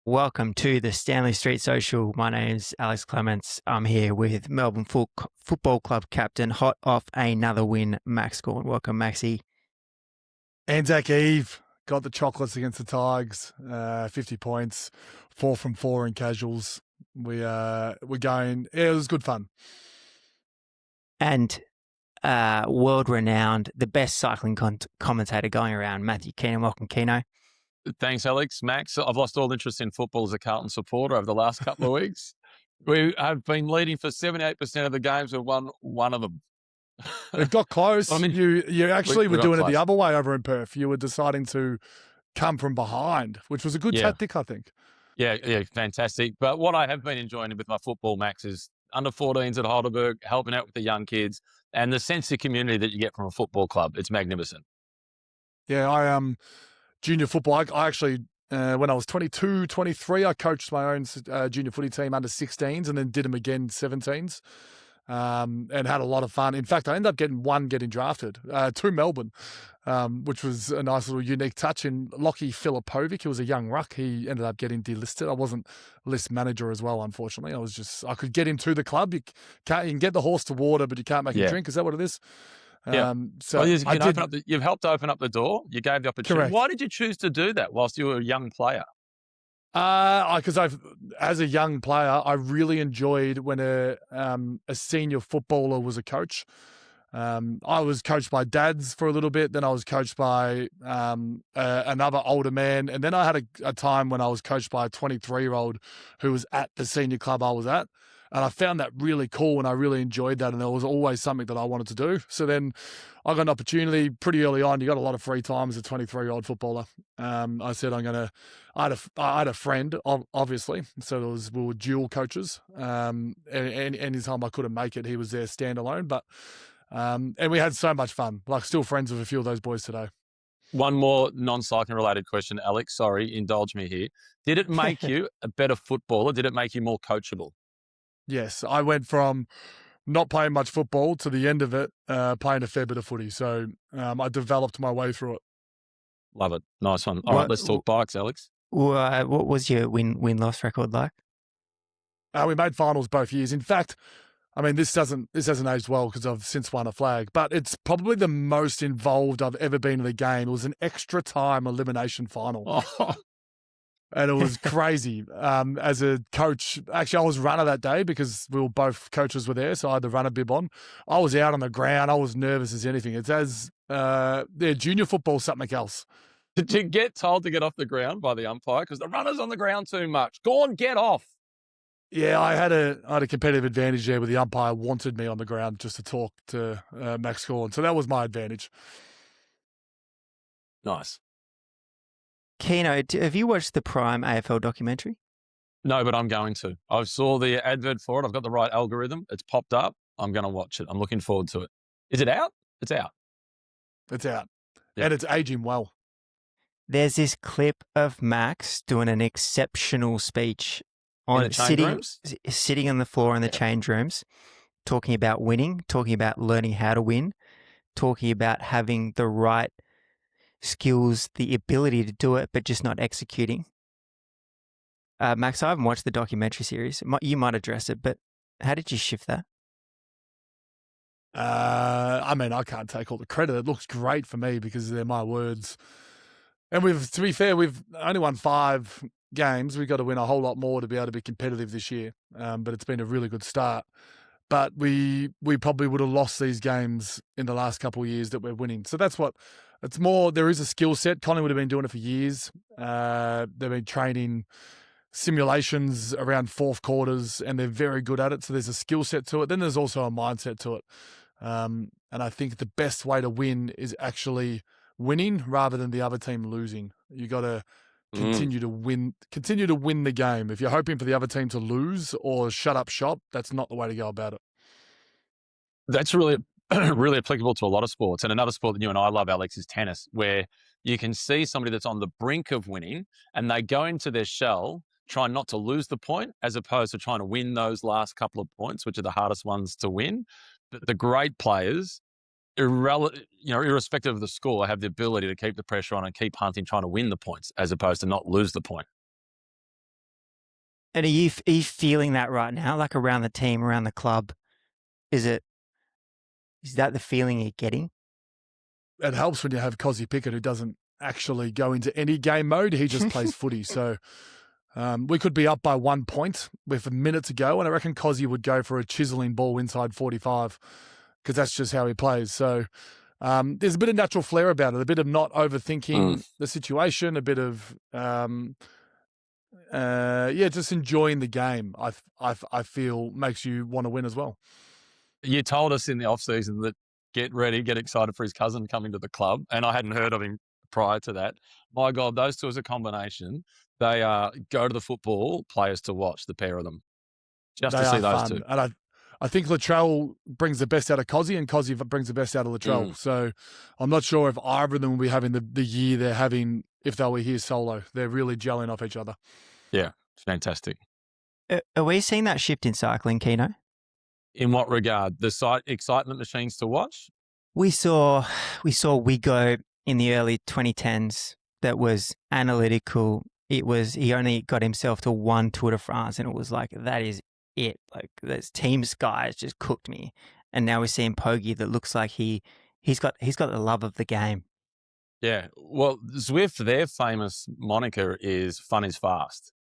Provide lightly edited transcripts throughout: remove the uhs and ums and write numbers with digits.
Welcome to the Stanley Street Social. My name's Alex Clements. I'm here with Melbourne Football Club captain, hot off another win, Max Gawn. Welcome, Maxie. Anzac Eve got the chocolates against the Tigers, 50 points, 4 from 4 in casuals. We're going. It was good fun. And world-renowned, the best cycling commentator going around, Matthew Keenan. Welcome, Keno. Thanks, Alex. Max, I've lost all interest in football as a Carlton supporter over the last couple of weeks. We have been leading for 78% of the games. We've won one of them. It got close. I mean, you actually were doing it the other way over in Perth. You were deciding to come from behind, which was a good tactic, I think. Yeah, fantastic. But what I have been enjoying with my football, Max, is under 14s at Heidelberg, helping out with the young kids and the sense of community that you get from a football club. It's magnificent. Yeah, junior football. I actually, when I was 22, 23, I coached my own junior footy team under 16s and then did them again 17s and had a lot of fun. In fact, I ended up getting drafted to Melbourne, which was a nice little unique touch. In Lockie Filipovic, who was a young ruck, he ended up getting delisted. I wasn't list manager as well, unfortunately. I could get him to the club. You can get the horse to water, but you can't make him drink. Is that what it is? Yeah. So you've helped open up the door. You gave the opportunity. Correct. Why did you choose to do that whilst you were a young player? Because as a young player, I really enjoyed when a senior footballer was a coach. I was coached by dads for a little bit. Then I was coached by another older man. And then I had a time when I was coached by a 23-year-old who was at the senior club I was at. And I found that really cool and I really enjoyed that. And there was always something that I wanted to do. So then I got an opportunity pretty early on. You got a lot of free time as a 23-year-old footballer. I said, I had a friend, obviously. So we were dual coaches. And anytime I couldn't make it, he was there standalone. But, and we had so much fun, like still friends with a few of those boys today. One more non-cycling related question, Alex. Sorry, indulge me here. Did it make you a better footballer? Did it make you more coachable? Yes, I went from not playing much football to the end of it, playing a fair bit of footy. So I developed my way through it. Love it. Nice one. All right, let's talk bikes, Alex. What was your win-loss record like? We made finals both years. In fact, I mean, this hasn't aged well because I've since won a flag, but it's probably the most involved I've ever been in a game. It was an extra time elimination final. Oh. And it was crazy. As a coach, actually, I was runner that day because both coaches were there, so I had the runner bib on. I was out on the ground. I was nervous as anything. It's junior football, something else. Did you get told to get off the ground by the umpire because the runner's on the ground too much? Go on, get off. Yeah, I had a competitive advantage there where the umpire wanted me on the ground just to talk to Max Gawn. So that was my advantage. Nice. Keno, have you watched the Prime AFL documentary? No, but I'm going to. I saw the advert for it. I've got the right algorithm. It's popped up. I'm going to watch it. I'm looking forward to it. Is it out? It's out. It's out. Yeah. And it's aging well. There's this clip of Max doing an exceptional speech on sitting on the floor in the change rooms, talking about winning, talking about learning how to win, talking about having the right skills, the ability to do it, but just not executing. Max, I haven't watched the documentary series. You might address it, but how did you shift that? I mean, I can't take all the credit. It looks great for me because they're my words. And to be fair, we've only won 5 games. We've got to win a whole lot more to be able to be competitive this year. But it's been a really good start. But we probably would have lost these games in the last couple of years that we're winning. So that's what it's more. There is a skill set. Colin would have been doing it for years. They've been training simulations around fourth quarters and they're very good at it. So there's a skill set to it. Then there's also a mindset to it. And I think the best way to win is actually winning rather than the other team losing. You got to continue to win the game. If you're hoping for the other team to lose or shut up shop, that's not the way to go about it. That's really, really applicable to a lot of sports. And another sport that you and I love, Alex, is tennis, where you can see somebody that's on the brink of winning and they go into their shell trying not to lose the point as opposed to trying to win those last couple of points, which are the hardest ones to win. But the great players, irrespective of the score, have the ability to keep the pressure on and keep hunting, trying to win the points as opposed to not lose the point. And are you feeling that right now, like around the team, around the club? Is that the feeling you're getting? It helps when you have Cozzy Pickett, who doesn't actually go into any game mode. He just plays footy. So we could be up by 1 point with a minute to go, and I reckon Cozzy would go for a chiseling ball inside 45 because that's just how he plays. So there's a bit of natural flair about it, a bit of not overthinking the situation, a bit of just enjoying the game. I feel makes you want to win as well. You told us in the off season that get ready, get excited for his cousin coming to the club, and I hadn't heard of him prior to that. My God, those two as a combination, they go to the football players to watch, the pair of them, just to see those two. And I think Latrell brings the best out of Cozzy, and Cozzy brings the best out of Latrell. So I'm not sure if either of them will be having the year they're having if they were here solo. They're really gelling off each other. Yeah, fantastic. Are we seeing that shift in cycling, Keno? In what regard? The excitement machines to watch? We saw Wigo in the early 2010s that was analytical. He only got himself to one Tour de France, and it was like, that is it. Like, this Team Sky has just cooked me. And now we're seeing Pogi that looks like he's got the love of the game. Yeah. Well, Zwift, their famous moniker is fun is fast.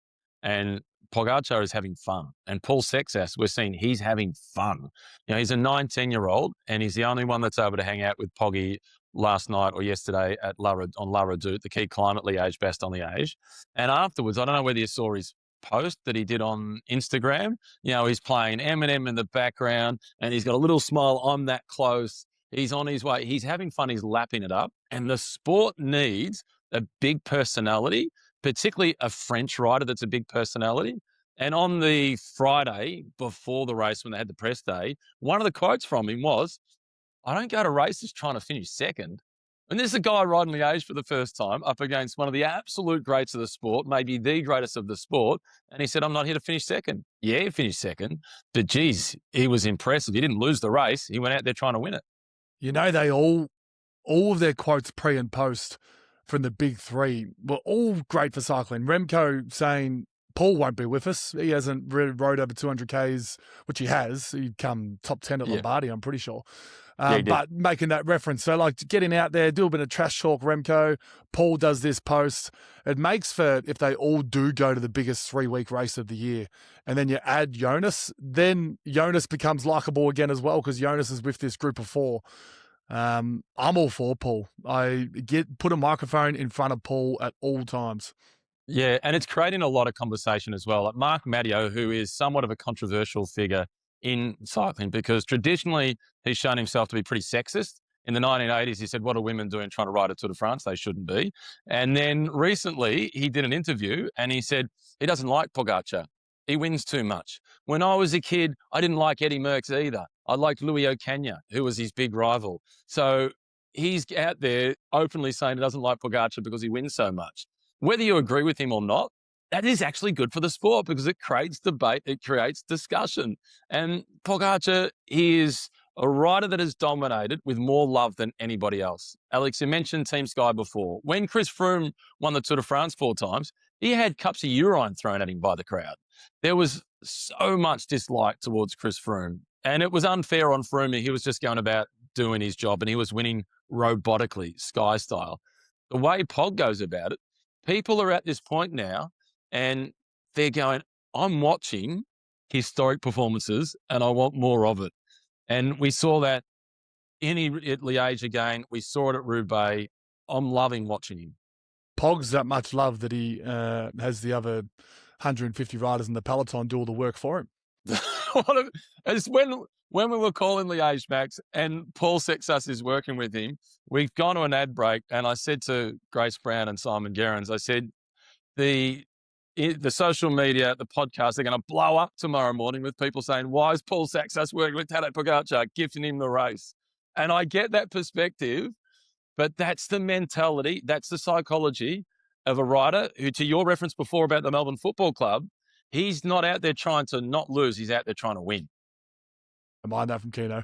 And Pogačar is having fun. And Paul Seixas, we're seeing he's having fun. You know, he's a 19-year-old, and he's the only one that's able to hang out with Poggy last night or yesterday at La Redoute, the key climb at Liège-Bastogne-Liège. And afterwards, I don't know whether you saw his post that he did on Instagram. You know, he's playing Eminem in the background, and he's got a little smile. I'm that close. He's on his way. He's having fun. He's lapping it up. And the sport needs a big personality, particularly a French rider that's a big personality. And on the Friday before the race, when they had the press day, one of the quotes from him was, I don't go to races trying to finish second. And this is a guy riding Liège for the first time up against one of the absolute greats of the sport, maybe the greatest of the sport. And he said, I'm not here to finish second. Yeah, he finished second. But geez, he was impressive. He didn't lose the race. He went out there trying to win it. You know, they all of their quotes pre and post from the big three were all great for cycling. Remco saying Paul won't be with us. He hasn't rode over 200 Ks, which he has. He'd come top 10 at Lombardy, I'm pretty sure. But making that reference. So, like, getting out there, do a bit of trash talk, Remco. Paul does this post. It makes for, if they all do go to the biggest 3-week race of the year, and then you add Jonas, then Jonas becomes likeable again as well, because Jonas is with this group of 4. I'm all for Paul. I put a microphone in front of Paul at all times. Yeah, and it's creating a lot of conversation as well. Like Mark Matteo, who is somewhat of a controversial figure in cycling, because traditionally he's shown himself to be pretty sexist. In the 1980s, he said, what are women doing trying to ride a Tour de France? They shouldn't be. And then recently he did an interview and he said he doesn't like Pogačar. He wins too much. When I was a kid, I didn't like Eddie Merckx either. I liked Louis Ocaña, who was his big rival. So he's out there openly saying he doesn't like Pogačar because he wins so much. Whether you agree with him or not, that is actually good for the sport because it creates debate, it creates discussion. And Pogačar, he is a rider that has dominated with more love than anybody else. Alex, you mentioned Team Sky before. When Chris Froome won the Tour de France 4 times, he had cups of urine thrown at him by the crowd. There was so much dislike towards Chris Froome, and it was unfair on Froome. He was just going about doing his job, and he was winning robotically, Sky style. The way Pog goes about it, people are at this point now, and they're going, I'm watching historic performances, and I want more of it. And we saw that at Liège again. We saw it at Roubaix. I'm loving watching him. Pog's that much love that he has the other 150 riders in the peloton do all the work for him. It's when we were calling Liège, Max, and Paul Seixas is working with him, we've gone to an ad break, and I said to Grace Brown and Simon Gerrans, I said, the social media, the podcast, they're going to blow up tomorrow morning with people saying, why is Paul Seixas working with Tadej Pogačar, gifting him the race? And I get that perspective, but that's the mentality, that's the psychology of a rider who, to your reference before about the Melbourne Football Club, he's not out there trying to not lose, he's out there trying to win. I mind that from Keno.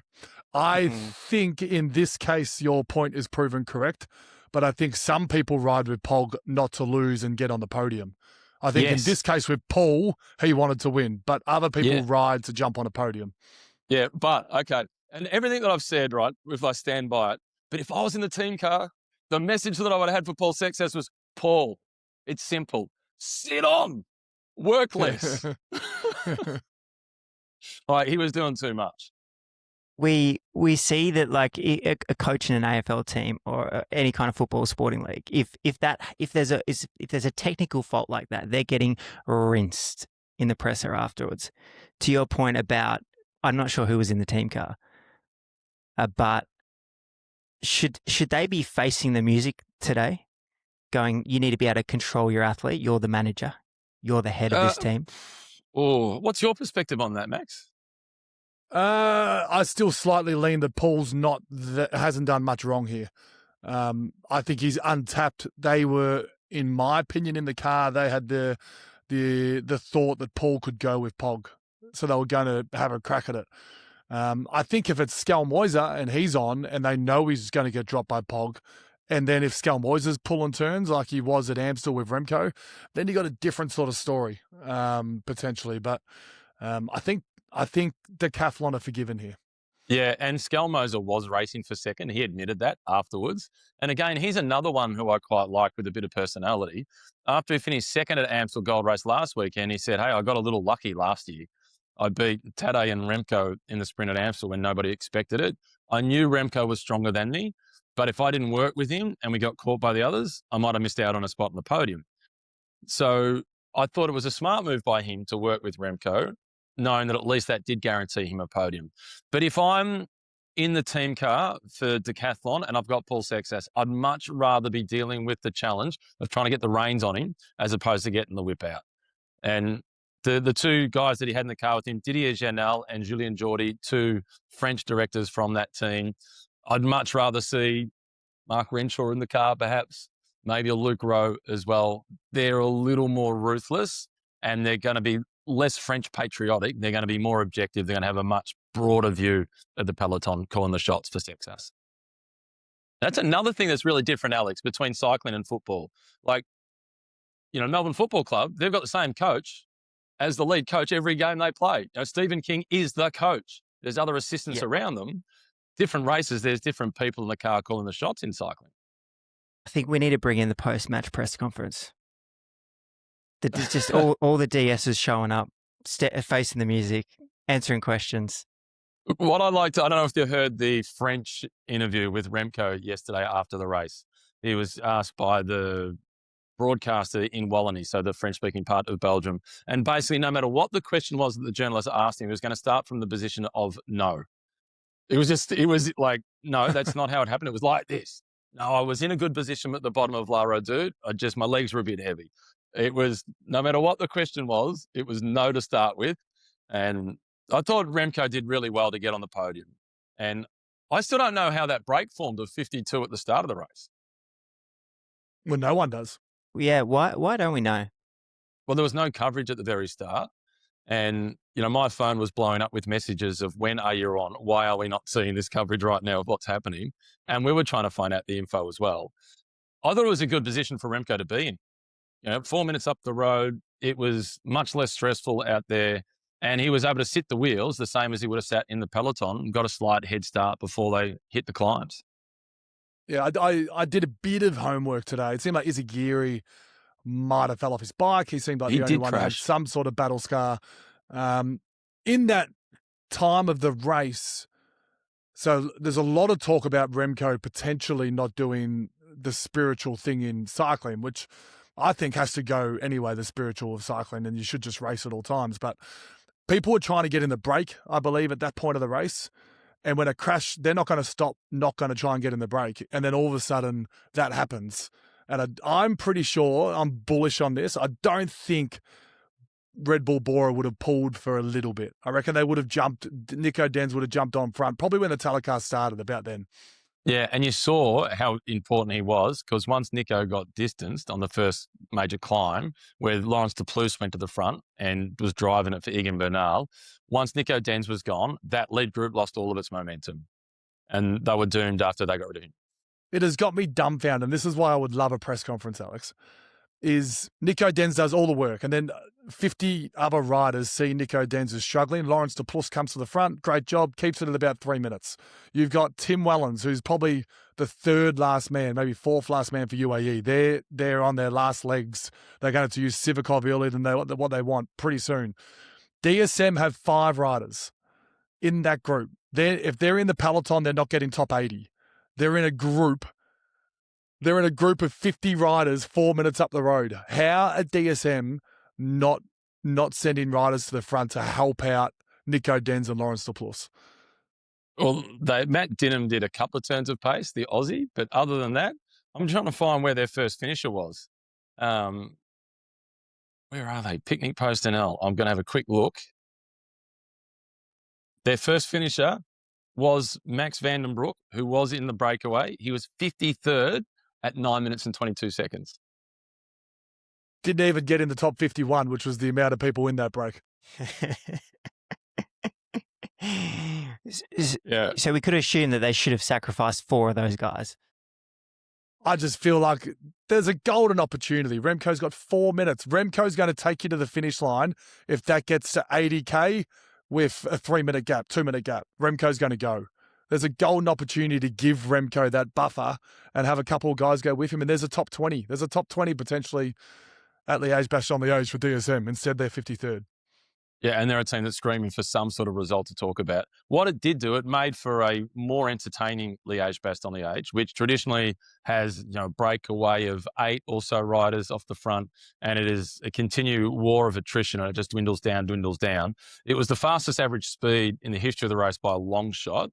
I think in this case, your point is proven correct, but I think some people ride with Pog not to lose and get on the podium. I think in this case with Paul, he wanted to win, but other people ride to jump on a podium. Yeah, but, okay. And everything that I've said, right, if I stand by it, but if I was in the team car, the message that I would have had for Paul Seixas was, Paul, it's simple. Sit on. Work less. Like, he was doing too much. We see that like a coach in an AFL team or any kind of football sporting league, if there's a technical fault like that, they're getting rinsed in the presser afterwards. To your point about, I'm not sure who was in the team car, but should they be facing the music today, going, you need to be able to control your athlete. You're the manager. You're the head of this team. Oh, what's your perspective on that, Max? I still slightly lean that Paul's hasn't done much wrong here. I think he's untapped. They were, in my opinion, in the car, they had the thought that Paul could go with Pog. So they were going to have a crack at it. I think if it's Skelmoiser and he's on and they know he's going to get dropped by Pog, and then if Skelmoiser's pulling turns like he was at Amstel with Remco, then you got a different sort of story, potentially. But I think Decathlon are forgiven here. Yeah, and Skelmoser was racing for second. He admitted that afterwards. And again, he's another one who I quite like with a bit of personality. After he finished second at Amstel Gold Race last weekend, he said, hey, I got a little lucky last year. I beat Tadej and Remco in the sprint at Amstel when nobody expected it. I knew Remco was stronger than me, but if I didn't work with him and we got caught by the others, I might have missed out on a spot on the podium. So I thought it was a smart move by him to work with Remco, knowing that at least that did guarantee him a podium. But if I'm in the team car for Decathlon and I've got Paul Seixas, I'd much rather be dealing with the challenge of trying to get the reins on him as opposed to getting the whip out. And the two guys that he had in the car with him, Didier Janel and Julien Jordi, two French directors from that team, I'd much rather see Mark Renshaw in the car perhaps, maybe a Luke Rowe as well. They're a little more ruthless and they're going to be less French patriotic. They're going to be more objective. They're going to have a much broader view of the peloton, calling the shots for Seixas. That's another thing that's really different, Alex, between cycling and football. Like, Melbourne Football Club, they've got the same coach as the lead coach every game they play. Stephen King is the coach. There's other assistants around them. Different races, there's different people in the car calling the shots in cycling. I think we need to bring in the post-match press conference. There's just all the DSs showing up, facing the music, answering questions. What I liked, I don't know if you heard the French interview with Remco yesterday after the race. He was asked by the broadcaster in Wallonie, so the French-speaking part of Belgium. And basically, no matter what the question was that the journalist asked him, he was going to start from the position of no. It was like, no, that's not how it happened. It was like this. No, I was in a good position at the bottom of La Redoute. My legs were a bit heavy. It was, no matter what the question was, it was no to start with. And I thought Remco did really well to get on the podium. And I still don't know how that break formed of 52 at the start of the race. Well, no one does. Yeah, why don't we know? Well, there was no coverage at the very start. And, my phone was blowing up with messages of when are you on? Why are we not seeing this coverage right now of what's happening? And we were trying to find out the info as well. I thought it was a good position for Remco to be in. 4 minutes up the road, it was much less stressful out there. And he was able to sit the wheels the same as he would have sat in the peloton and got a slight head start before they hit the climbs. Yeah, I did a bit of homework today. It seemed like Izagiri might have fell off his bike. He seemed like the only one that had some sort of battle scar. In that time of the race, so there's a lot of talk about Remco potentially not doing the spiritual thing in cycling, which I think has to go anyway, the spiritual of cycling, and you should just race at all times. But people were trying to get in the break, I believe, at that point of the race. And when a crash, they're not going to stop, not going to try and get in the break. And then all of a sudden that happens. And I'm pretty sure, I'm bullish on this. I don't think Red Bull Bora would have pulled for a little bit. I reckon they would have jumped, Nico Denz would have jumped on front, probably when the telecast started about then. Yeah, and you saw how important he was because once Nico got distanced on the first major climb, where Laurens de Plus went to the front and was driving it for Egan Bernal, once Nico Denz was gone, that lead group lost all of its momentum. And they were doomed after they got rid of him. It has got me dumbfounded, and this is why I would love a press conference, Alex. is Nico Denz does all the work, and then 50 other riders see Nico Denz is struggling. Lawrence de Plus comes to the front. Great job. Keeps it at about 3 minutes. You've got Tim Wellens, who's probably the third last man, maybe fourth last man for UAE. They're on their last legs. They're going to use Sivakov earlier than what they want pretty soon. DSM have 5 riders in that group. If they're in the peloton, they're not getting top 80. They're in a group of 50 riders 4 minutes up the road. How are DSM not sending riders to the front to help out Nico Denz and Lawrence de Plus? Well, Matt Dinham did a couple of turns of pace, the Aussie, but other than that, I'm trying to find where their first finisher was. Where are they? Picnic Post NL. I'm going to have a quick look. Their first finisher was Max Vandenbroek, who was in the breakaway. He was 53rd at 9 minutes and 22 seconds. Didn't even get in the top 51, which was the amount of people in that break. Yeah. So we could assume that they should have sacrificed 4 of those guys. I just feel like there's a golden opportunity. Remco's got 4 minutes. Remco's going to take you to the finish line if that gets to 80K with a 3-minute gap, 2-minute gap. Remco's going to go. There's a golden opportunity to give Remco that buffer and have a couple of guys go with him. And there's a top 20. There's a top 20 potentially at Liège-Bastogne-Liège for DSM. Instead, they're 53rd. Yeah, and they're a team that's screaming for some sort of result to talk about. What it did do, it made for a more entertaining Liège-Bastogne-Liège, which traditionally has, breakaway of 8 or so riders off the front, and it is a continued war of attrition, and it just dwindles down. It was the fastest average speed in the history of the race by a long shot,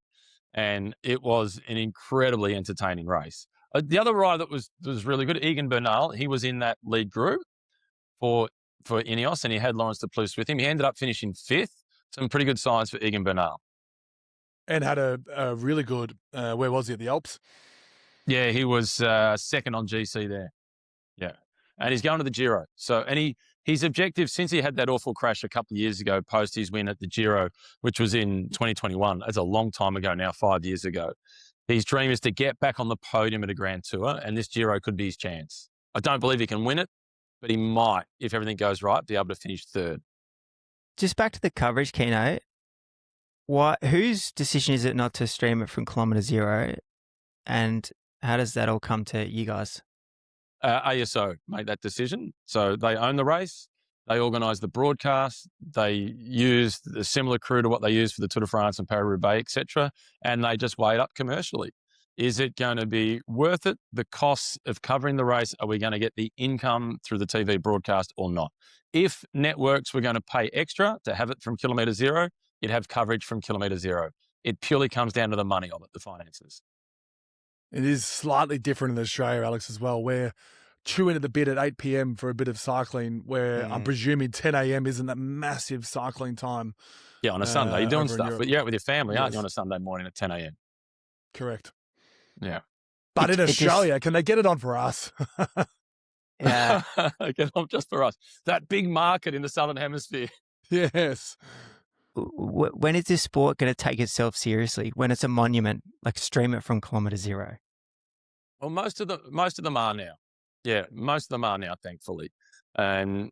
and it was an incredibly entertaining race. The other rider that was really good, Egan Bernal, he was in that lead group for Ineos, and he had Lawrence de Plus with him. He ended up finishing 5th. Some pretty good signs for Egan Bernal. And had a really good, where was he, at the Alps? Yeah, he was second on GC there. Yeah. And he's going to the Giro. So, and his objective, since he had that awful crash a couple of years ago, post his win at the Giro, which was in 2021, that's a long time ago now, 5 years ago. His dream is to get back on the podium at a Grand Tour, and this Giro could be his chance. I don't believe he can win it, but he might, if everything goes right, be able to finish 3rd. Just back to the coverage, Keno. Whose decision is it not to stream it from kilometre 0? And how does that all come to you guys? ASO made that decision. So they own the race. They organise the broadcast. They use the similar crew to what they use for the Tour de France and Paris-Roubaix, etc. And they just weigh it up commercially. Is it going to be worth it? The costs of covering the race, are we going to get the income through the TV broadcast or not? If networks were going to pay extra to have it from kilometre 0, you'd have coverage from kilometre 0. It purely comes down to the money of it, the finances. It is slightly different in Australia, Alex, as well, where chewing at the bit at 8 p.m. for a bit of cycling, where I'm presuming 10 a.m. isn't a massive cycling time. Yeah, on a Sunday, you're doing stuff, but you're out with your family, aren't you, on a Sunday morning at 10 a.m.? Correct. Yeah. But in Australia, can they get it on for us? Yeah. Get it on just for us. That big market in the Southern Hemisphere. Yes. When is this sport going to take itself seriously? When it's a monument, like stream it from kilometre 0? Well, most of them are now. Yeah, most of them are now, thankfully. And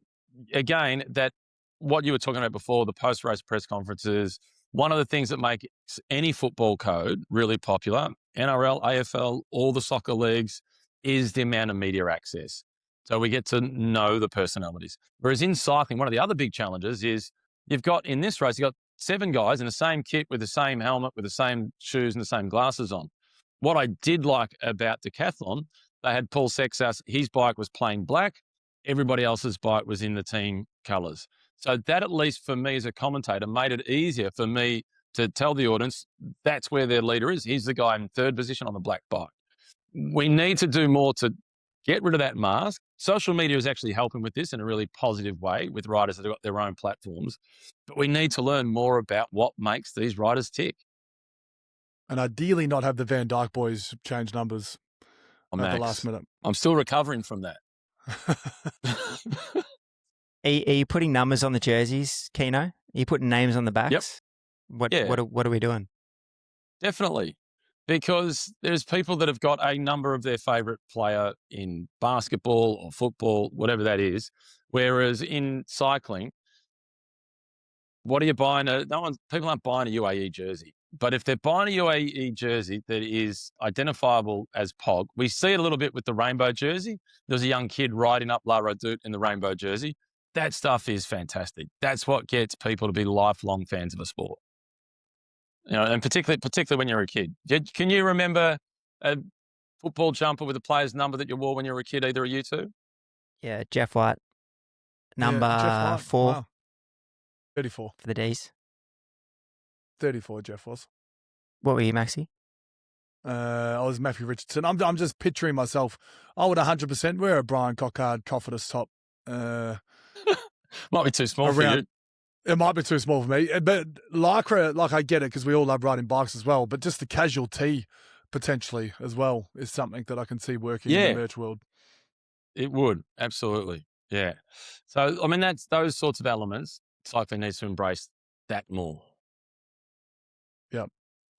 again, that what you were talking about before, the post-race press conferences, one of the things that makes any football code really popular, NRL, AFL, all the soccer leagues, is the amount of media access. So we get to know the personalities. Whereas in cycling, one of the other big challenges is in this race, you've got 7 guys in the same kit with the same helmet, with the same shoes and the same glasses on. What I did like about Decathlon, they had Paul Seixas, his bike was plain black. Everybody else's bike was in the team colours. So that, at least for me as a commentator, made it easier for me to tell the audience that's where their leader is. He's the guy in 3rd position on the black bike. We need to do more to get rid of that mask. Social media is actually helping with this in a really positive way with riders that have got their own platforms. But we need to learn more about what makes these riders tick. And ideally not have the Van Dijk boys change numbers at the last minute. I'm still recovering from that. Are you putting numbers on the jerseys, Keno? Are you putting names on the backs? Yep. What are we doing? Definitely. because there's people that have got a number of their favourite player in basketball or football, whatever that is, whereas in cycling, what are you buying? People aren't buying a UAE jersey. But if they're buying a UAE jersey that is identifiable as Pog, we see it a little bit with the rainbow jersey. There's a young kid riding up La Redoute in the rainbow jersey. That stuff is fantastic. That's what gets people to be lifelong fans of a sport. And particularly when you're a kid. Can you remember a football jumper with a player's number that you wore when you were a kid, either of you two? Yeah, Jeff White, number Jeff White. 4. Wow. 34. For the Ds. 34, Jeff was. What were you, Maxie? I was Matthew Richardson. I'm just picturing myself. I would 100% wear a Brian Cockard Cofidus top. Might be too small for you. It might be too small for me. But Lycra, I get it because we all love riding bikes as well. But just the casual tee potentially as well is something that I can see working in the merch world. It would. Absolutely. Yeah. So, I mean, that's those sorts of elements. Cycling needs to embrace that more. Yeah.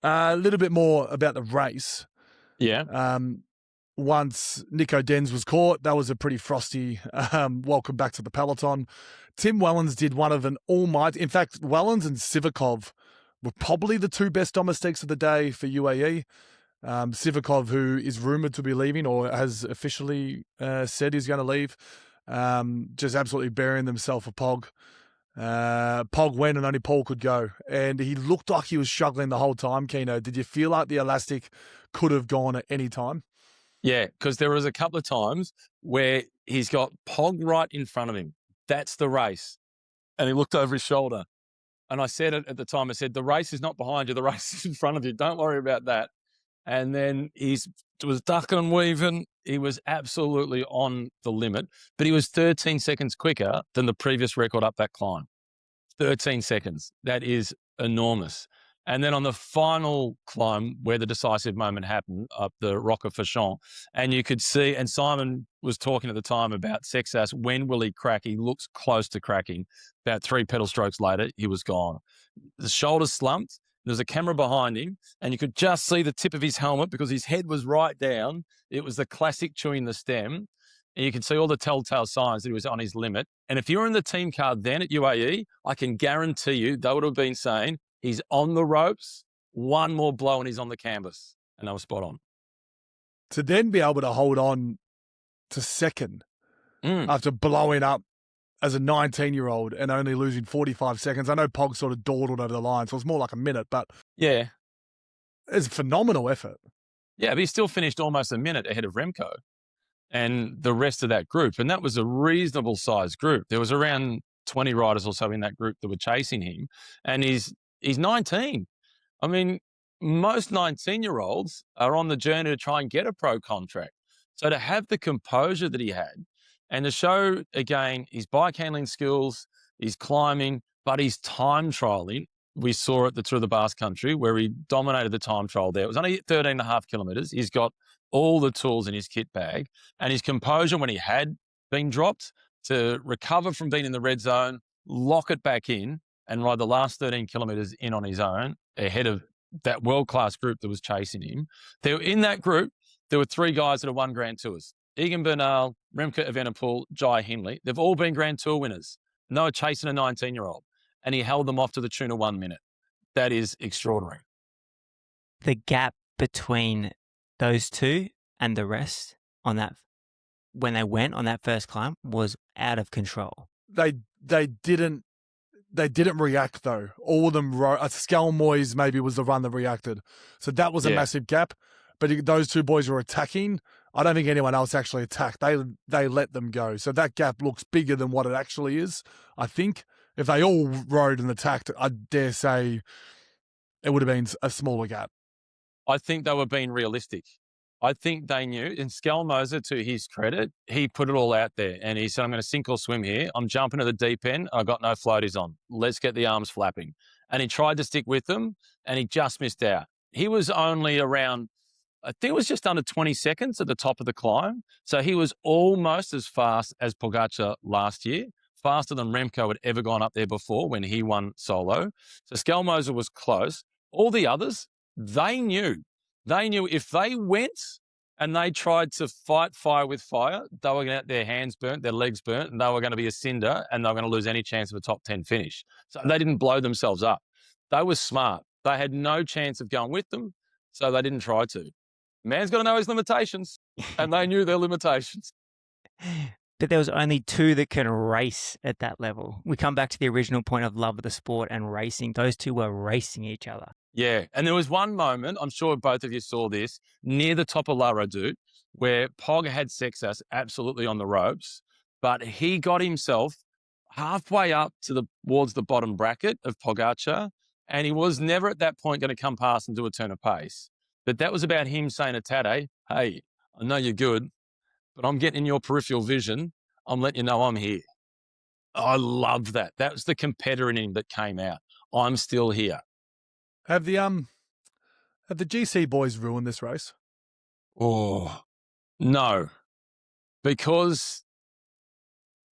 A little bit more about the race. Yeah. Once Nico Denz was caught, that was a pretty frosty welcome back to the peloton. Tim Wellens did one of an almighty... In fact, Wellens and Sivakov were probably the two best domestics of the day for UAE. Sivakov, who is rumoured to be leaving or has officially said he's going to leave, just absolutely burying themselves a Pog. Pog went and only Paul could go. And he looked like he was struggling the whole time, Keano. Did you feel like the elastic could have gone at any time? Yeah, because there was a couple of times where he's got Pog right in front of him. That's the race. And he looked over his shoulder. And I said it at the time, I said, the race is not behind you, the race is in front of you. Don't worry about that. And then he was ducking and weaving. He was absolutely on the limit, but he was 13 seconds quicker than the previous record up that climb. 13 seconds. That is enormous. And then on the final climb where the decisive moment happened up the Rock of Fauchon, and you could see, and Simon was talking at the time about Seixas, when will he crack? He looks close to cracking. About 3 pedal strokes later, he was gone. The shoulders slumped. There was a camera behind him, and you could just see the tip of his helmet because his head was right down. It was the classic chewing the stem. And you could see all the telltale signs that he was on his limit. And if you were in the team car then at UAE, I can guarantee you they would have been saying, he's on the ropes, one more blow and he's on the canvas. And they were spot on. To then be able to hold on to second after blowing up as a 19-year-old and only losing 45 seconds. I know Pog sort of dawdled over the line, so it was more like a minute, but yeah, it's a phenomenal effort. Yeah, but he still finished almost a minute ahead of Remco and the rest of that group. And that was a reasonable sized group. There was around 20 riders or so in that group that were chasing him. And he's 19. I mean, most 19-year-olds are on the journey to try and get a pro contract. So to have the composure that he had and to show, again, his bike handling skills, his climbing, but his time trialing, we saw at the Tour of the Basque Country where he dominated the time trial there. It was only 13.5 kilometres. He's got all the tools in his kit bag, and his composure when he had been dropped to recover from being in the red zone, lock it back in and ride the last 13 kilometres in on his own ahead of that world-class group that was chasing him. In that group, there were 3 guys that have won Grand Tours. Egan Bernal, Remco Evenepoel, Jai Hindley. They've all been Grand Tour winners. And they were chasing a 19-year-old, and he held them off to the tune of 1 minute. That is extraordinary. The gap between those two and the rest on that, when they went on that first climb, was out of control. They didn't react though. All of them Skelmoys maybe was the one that reacted. So that was a massive gap. But those 2 boys were attacking. I don't think anyone else actually attacked. They let them go. So that gap looks bigger than what it actually is. I think if they all rode and attacked, I dare say it would have been a smaller gap. I think they were being realistic. I think they knew, and Skelmoser, to his credit, he put it all out there and he said, I'm going to sink or swim here. I'm jumping to the deep end. I've got no floaties on. Let's get the arms flapping. And he tried to stick with them and he just missed out. He was only around, I think it was just under 20 seconds at the top of the climb. So he was almost as fast as Pogačar last year, faster than Remco had ever gone up there before when he won solo. So Skelmoser was close. All the others, they knew They knew if they went and they tried to fight fire with fire, they were going to get their hands burnt, their legs burnt, and they were going to be a cinder, and they were going to lose any chance of a top 10 finish. So they didn't blow themselves up. They were smart. They had no chance of going with them, so they didn't try to. Man's got to know his limitations, and they knew their limitations. But there was only two that can race at that level. We come back to the original point of love of the sport and racing. Those two were racing each other. Yeah, and there was one moment, I'm sure both of you saw this, near the top of La Redoute, where Pog had Seixas absolutely on the ropes, but he got himself halfway up towards the bottom bracket of Pogačar, and he was never at that point going to come past and do a turn of pace. But that was about him saying to Tadej, hey, I know you're good, but I'm getting in your peripheral vision. I'm letting you know I'm here. I love that. That was the competitor in him that came out. I'm still here. Have the GC boys ruined this race? Oh, no. Because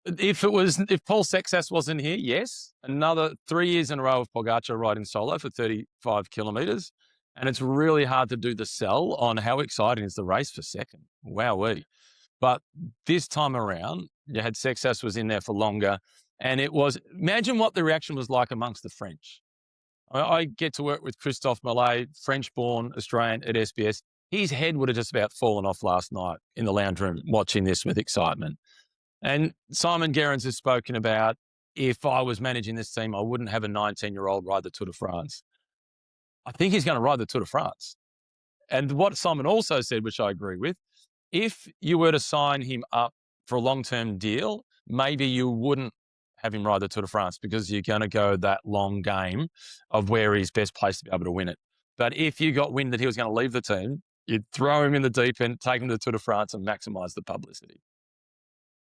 if Paul Seixas wasn't here, yes, another 3 years in a row of Pogačar riding solo for 35 kilometres. And it's really hard to do the sell on how exciting is the race for second. Wowee. But this time around, you had Seixas was in there for longer. And imagine what the reaction was like amongst the French. I get to work with Christophe Millet, French-born Australian at SBS. His head would have just about fallen off last night in the lounge room watching this with excitement. And Simon Gerrans has spoken about, if I was managing this team, I wouldn't have a 19-year-old ride the Tour de France. I think he's going to ride the Tour de France. And what Simon also said, which I agree with, if you were to sign him up for a long-term deal, maybe you wouldn't have him ride the Tour de France because you're going to go that long game of where he's best placed to be able to win it. But if you got wind that he was going to leave the team, you'd throw him in the deep end, take him to the Tour de France and maximise the publicity.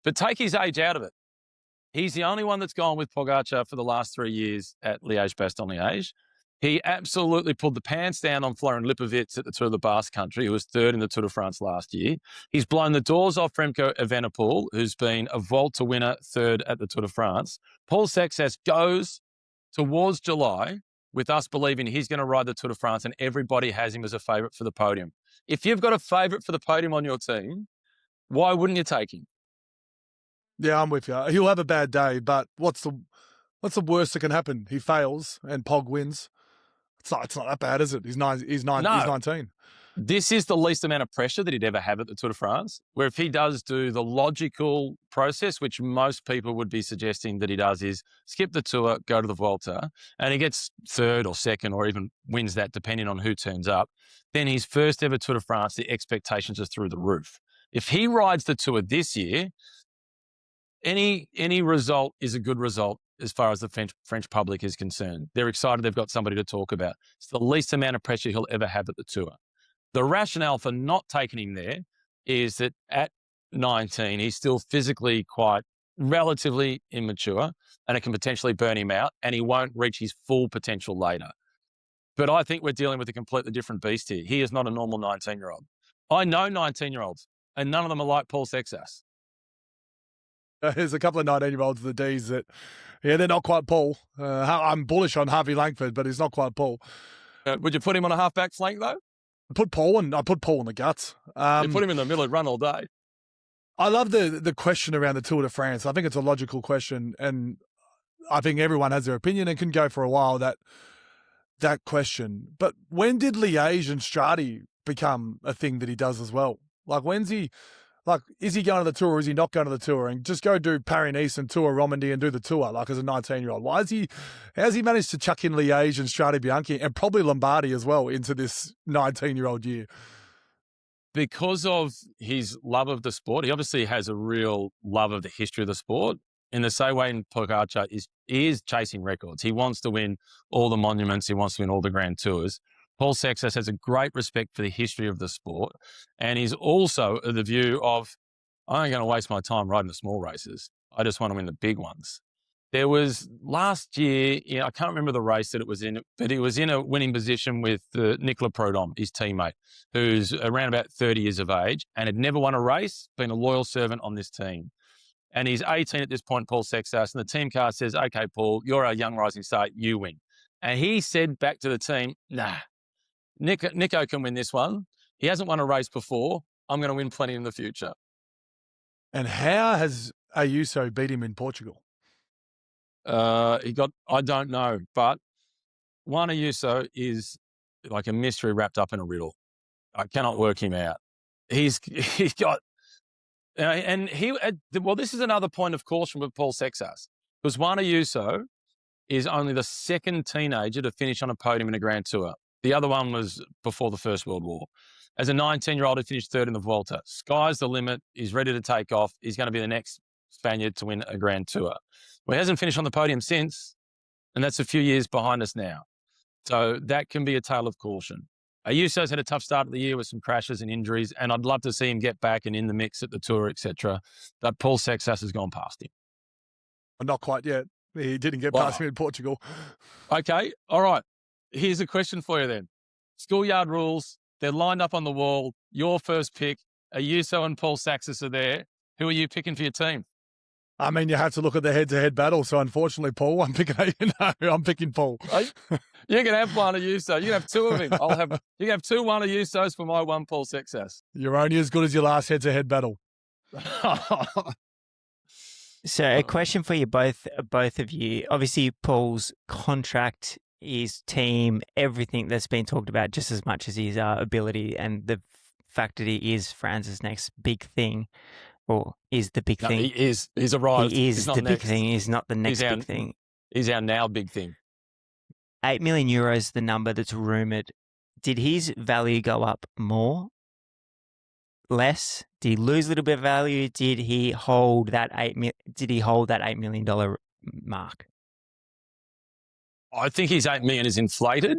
But take his age out of it. He's the only one that's gone with Pogačar for the last 3 years at Liège-Bastogne-Liège. He absolutely pulled the pants down on Florian Lipovitz at the Tour of the Basque Country, who was third in the Tour de France last year. He's blown the doors off Remco Evenepoel, who's been a Volta winner, third at the Tour de France. Paul Seixas goes towards July with us believing he's going to ride the Tour de France, and everybody has him as a favourite for the podium. If you've got a favourite for the podium on your team, why wouldn't you take him? Yeah, I'm with you. He'll have a bad day, but what's the worst that can happen? He fails and Pog wins. It's not that bad, is it? He's 19. This is the least amount of pressure that he'd ever have at the Tour de France, where if he does do the logical process, which most people would be suggesting that he does, is skip the Tour, go to the Vuelta, and he gets third or second or even wins that depending on who turns up, then his first ever Tour de France, the expectations are through the roof. If he rides the Tour this year, any result is a good result as far as the French public is concerned. They're excited they've got somebody to talk about. It's the least amount of pressure he'll ever have at the Tour. The rationale for not taking him there is that at 19, he's still physically quite relatively immature, and it can potentially burn him out, and he won't reach his full potential later. But I think we're dealing with a completely different beast here. He is not a normal 19-year-old. I know 19-year-olds, and none of them are like Paul Seixas. There's a couple of 19-year-olds, the Ds, that, they're not quite Paul. I'm bullish on Harvey Langford, but he's not quite Paul. Would you put him on a halfback flank, though? I put Paul in the guts. You put him in the middle and run all day. I love the question around the Tour de France. I think it's a logical question, and I think everyone has their opinion and can go for a while, that question. But when did Liège and Strade become a thing that he does as well? Is he going to the Tour or is he not going to the Tour? And just go do Paris-Nice and Tour Romandy and do the Tour, as a 19-year-old. How's he managed to chuck in Liège and Strade Bianchi and probably Lombardy as well into this 19-year-old year? Because of his love of the sport, he obviously has a real love of the history of the sport. In the same way Pogačar is chasing records. He wants to win all the monuments. He wants to win all the Grand Tours. Paul Seixas has a great respect for the history of the sport, and he's also of the view of, I ain't going to waste my time riding the small races. I just want to win the big ones. There was last year, I can't remember the race that it was in, but he was in a winning position with Nicolas Prudhomme, his teammate, who's around about 30 years of age and had never won a race, been a loyal servant on this team. And he's 18 at this point, Paul Seixas, and the team car says, okay, Paul, you're a young rising star, you win. And he said back to the team, nah, Nico can win this one. He hasn't won a race before. I'm going to win plenty in the future. And how has Ayuso beat him in Portugal? I don't know, but Juan Ayuso is like a mystery wrapped up in a riddle. I cannot work him out. He's got, this is another point of caution with Paul Seixas, because Juan Ayuso is only the second teenager to finish on a podium in a Grand Tour. The other one was before the First World War. As a 19-year-old, he finished third in the Vuelta. Sky's the limit. He's ready to take off. He's going to be the next Spaniard to win a Grand Tour. Well, he hasn't finished on the podium since, and that's a few years behind us now. So that can be a tale of caution. Ayuso's had a tough start of the year with some crashes and injuries, and I'd love to see him get back and in the mix at the Tour, etc. But Paul Seixas has gone past him. Not quite yet. He didn't get past him in Portugal. Okay, all right. Here's a question for you then. Schoolyard rules, they're lined up on the wall. Your first pick, Ayuso and Paul Seixas are there. Who are you picking for your team? I mean, you have to look at the head-to-head battle. So unfortunately, Paul, I'm picking Paul. You can have one Ayuso. You can have two of him. You can have two Juan Ayusos for my one Paul Seixas. You're only as good as your last head-to-head battle. So a question for you both of you. Obviously, Paul's contract, his team, everything that's been talked about just as much as his ability and the fact that he is France's next big thing, or is the big thing. He is. He's arrived. He is the big thing. He's not the next big thing. He's our now big thing. 8 million euros, the number that's rumoured. Did his value go up more? Less? Did he lose a little bit of value? Did he hold that $8 million mark? I think his 8 million is inflated,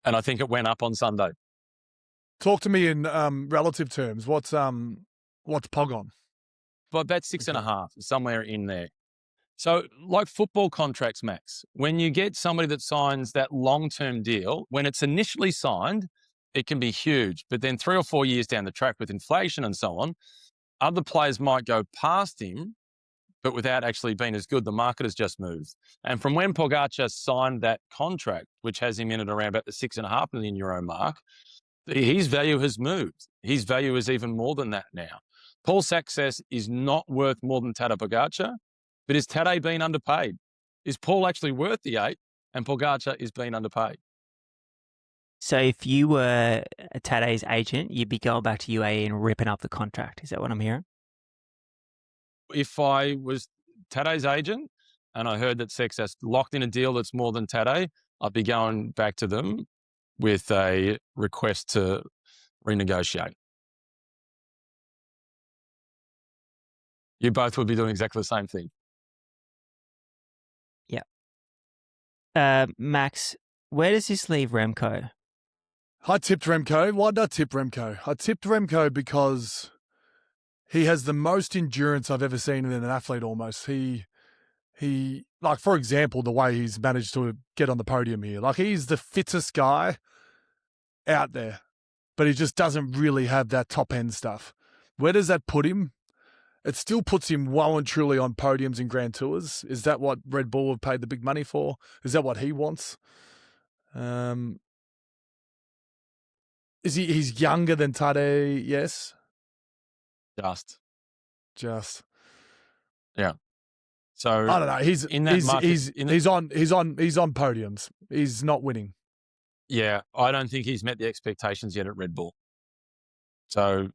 and I think it went up on Sunday. Talk to me in relative terms. What's Pog on? But that's 6.5, somewhere in there. So like football contracts, Max, when you get somebody that signs that long-term deal, when it's initially signed, it can be huge. But then 3 or 4 years down the track with inflation and so on, other players might go past him, but without actually being as good. The market has just moved. And from when Pogačar signed that contract, which has him in at around about the €6.5 million mark, his value has moved. His value is even more than that now. Paul Seixas is not worth more than Tadej Pogačar, but is Tadej being underpaid? Is Paul actually worth the 8 and Pogačar is being underpaid? So if you were Tadej's agent, you'd be going back to UAE and ripping up the contract. Is that what I'm hearing? If I was Tadej's agent and I heard that Seixas locked in a deal that's more than Tadej, I'd be going back to them with a request to renegotiate. You both would be doing exactly the same thing. Yeah. Max, where does this leave Remco? I tipped Remco. Why did I tip Remco? I tipped Remco because he has the most endurance I've ever seen in an athlete almost. He like, for example, the way he's managed to get on the podium here. Like, he's the fittest guy out there, but he just doesn't really have that top-end stuff. Where does that put him? It still puts him well and truly on podiums in Grand Tours. Is that what Red Bull have paid the big money for? Is that what he wants? He's younger than Tadej? Yes. Just. Yeah. So I don't know. He's in that he's on podiums. He's not winning. Yeah, I don't think he's met the expectations yet at Red Bull. So,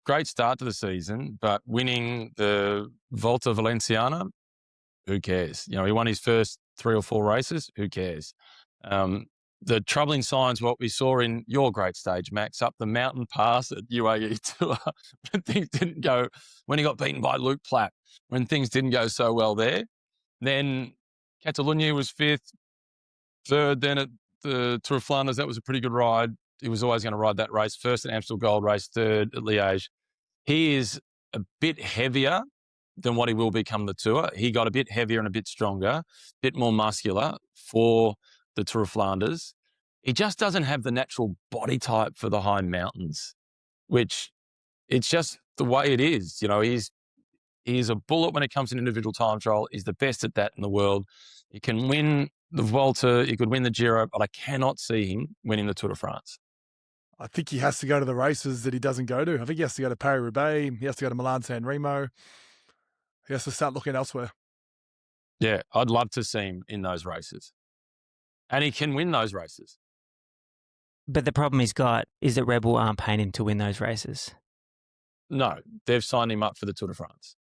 great start to the season, but winning the Volta Valenciana, who cares? He won his first 3 or 4 races. Who cares? The troubling signs, what we saw in your great stage, Max, up the mountain pass at UAE Tour, when things didn't go, when he got beaten by Luke Platt, when things didn't go so well there. Then Catalunya was 5th, 3rd, then at the Tour of Flanders, that was a pretty good ride. He was always going to ride that race. 1st at Amstel Gold Race, 3rd at Liège. He is a bit heavier than what he will become the Tour. He got a bit heavier and a bit stronger, a bit more muscular for the Tour of Flanders. He just doesn't have the natural body type for the high mountains, which it's just the way it is. He's a bullet when it comes to individual time trial. He's the best at that in the world. He can win the Volta, he could win the Giro, but I cannot see him winning the Tour de France. I think he has to go to the races that he doesn't go to. I think he has to go to Paris-Roubaix. He has to go to Milan-San Remo. He has to start looking elsewhere. Yeah, I'd love to see him in those races. And he can win those races. But the problem he's got is that Red Bull aren't paying him to win those races. No, they've signed him up for the Tour de France.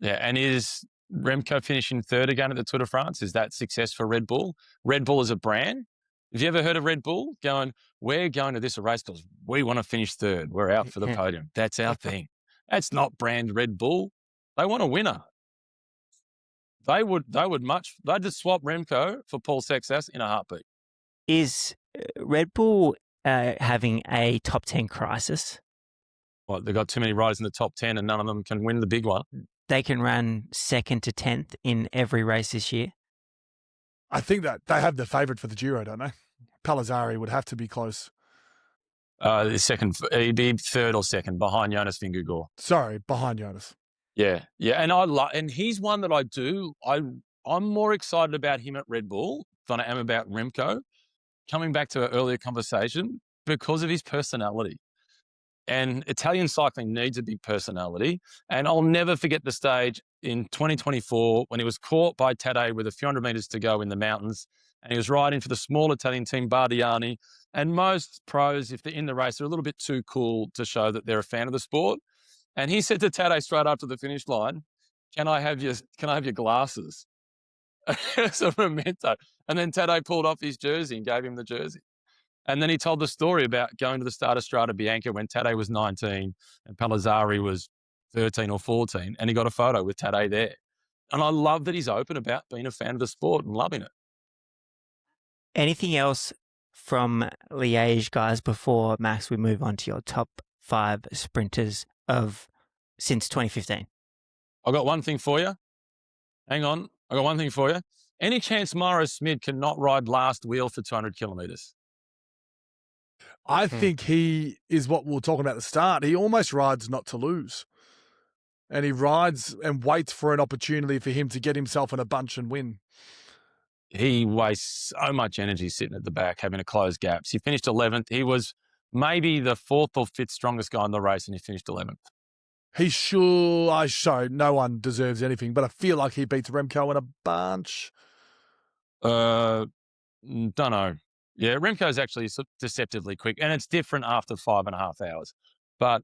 Yeah, and is Remco finishing third again at the Tour de France? Is that success for Red Bull? Red Bull is a brand. Have you ever heard of Red Bull going, we're going to this race because we want to finish third. We're out for the podium. That's our thing. That's not brand Red Bull. They want a winner. They'd just swap Remco for Paul Seixas in a heartbeat. Is Red Bull having a top 10 crisis? Well, they've got too many riders in the top 10 and none of them can win the big one. They can run 2nd to 10th in every race this year. I think that they have the favourite for the Giro, don't they? Palazzari would have to be close. Second, he'd be third or second behind Jonas Vingegaard. Sorry, behind Jonas. Yeah, and and he's one that I'm more excited about him at Red Bull than I am about Remco. Coming back to an earlier conversation, because of his personality. And Italian cycling needs a big personality. And I'll never forget the stage in 2024 when he was caught by Tadej with a few hundred meters to go in the mountains. And he was riding for the small Italian team, Bardiani. And most pros, if they're in the race, are a little bit too cool to show that they're a fan of the sport. And he said to Tadej straight after the finish line, can I have your glasses? As a memento. And then Tadej pulled off his jersey and gave him the jersey. And then he told the story about going to the start of Strada Bianca when Tadej was 19 and Palazzari was 13 or 14, and he got a photo with Tadej there. And I love that he's open about being a fan of the sport and loving it. Anything else from Liège, guys, before, Max, we move on to your top 5 sprinters of since 2015? I've got one thing for you. Hang on. I got one thing for you. Any chance Mauro Smid cannot ride last wheel for 200 kilometres? I think he is what we were talking about at the start. He almost rides not to lose. And he rides and waits for an opportunity for him to get himself in a bunch and win. He wastes so much energy sitting at the back, having to close gaps. He finished 11th. He was maybe the 4th or 5th strongest guy in the race, and he finished 11th. No one deserves anything, but I feel like he beats Remco in a bunch. Don't know. Yeah, Remco is actually deceptively quick, and it's different after 5.5 hours. But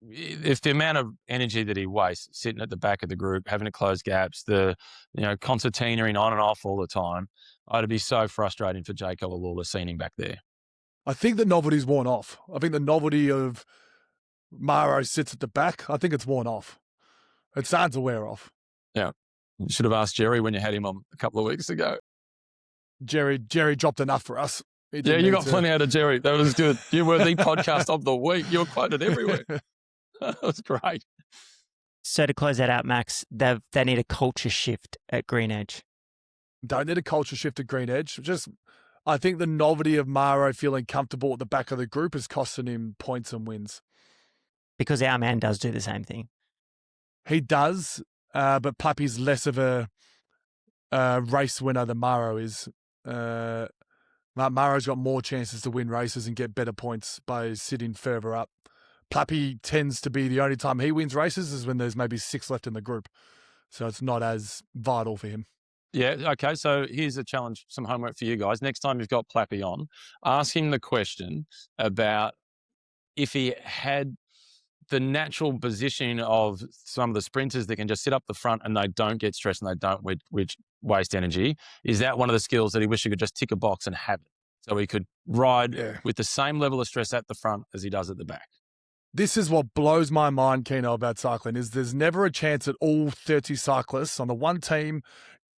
if the amount of energy that he wastes sitting at the back of the group, having to close gaps, concertinaing on and off all the time, it'd be so frustrating for Jaco Alula seeing him back there. I think the novelty's worn off. I think the novelty of Mauro sits at the back, I think it's worn off. It's starting to wear off. Yeah. You should have asked Jerry when you had him on a couple of weeks ago. Jerry dropped enough for us. Yeah, you got plenty out of Jerry. That was good. You were the podcast of the week. You were quoted everywhere. That was great. So to close that out, Max, they need a culture shift at Green Edge. Don't need a culture shift at Green Edge. I think the novelty of Mauro feeling comfortable at the back of the group is costing him points and wins. Because our man does do the same thing. He does, but Puppy's less of a race winner than Mauro is. Mauro's got more chances to win races and get better points by sitting further up. Puppy tends to be the only time he wins races is when there's maybe 6 left in the group. So it's not as vital for him. Yeah, okay. So here's a challenge, some homework for you guys. Next time you've got Plappy on, ask him the question about if he had the natural positioning of some of the sprinters that can just sit up the front and they don't get stressed and they don't waste energy. Is that one of the skills that he wished he could just tick a box and have it? So he could ride with the same level of stress at the front as he does at the back. This is what blows my mind, Keno, about cycling, is there's never a chance that all 30 cyclists on the one team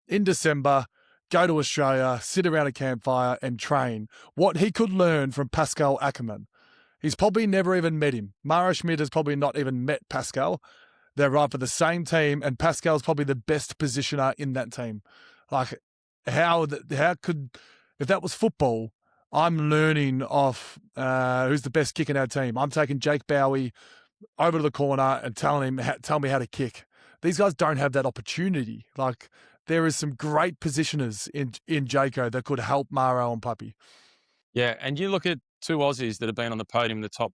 in December go to Australia, sit around a campfire and train. What he could learn from Pascal Ackermann. He's probably never even met him. Mauro Smid has probably not even met Pascal. They're right for the same team, and Pascal's probably the best positioner in that team. Like, how could, if that was football, I'm learning off who's the best kick in our team. I'm taking Jake Bowie over to the corner and telling him, tell me how to kick. These guys don't have that opportunity. Like, there is some great positioners in Jaco that could help Mauro and Puppy. Yeah, and you look at two Aussies that have been on the podium, the top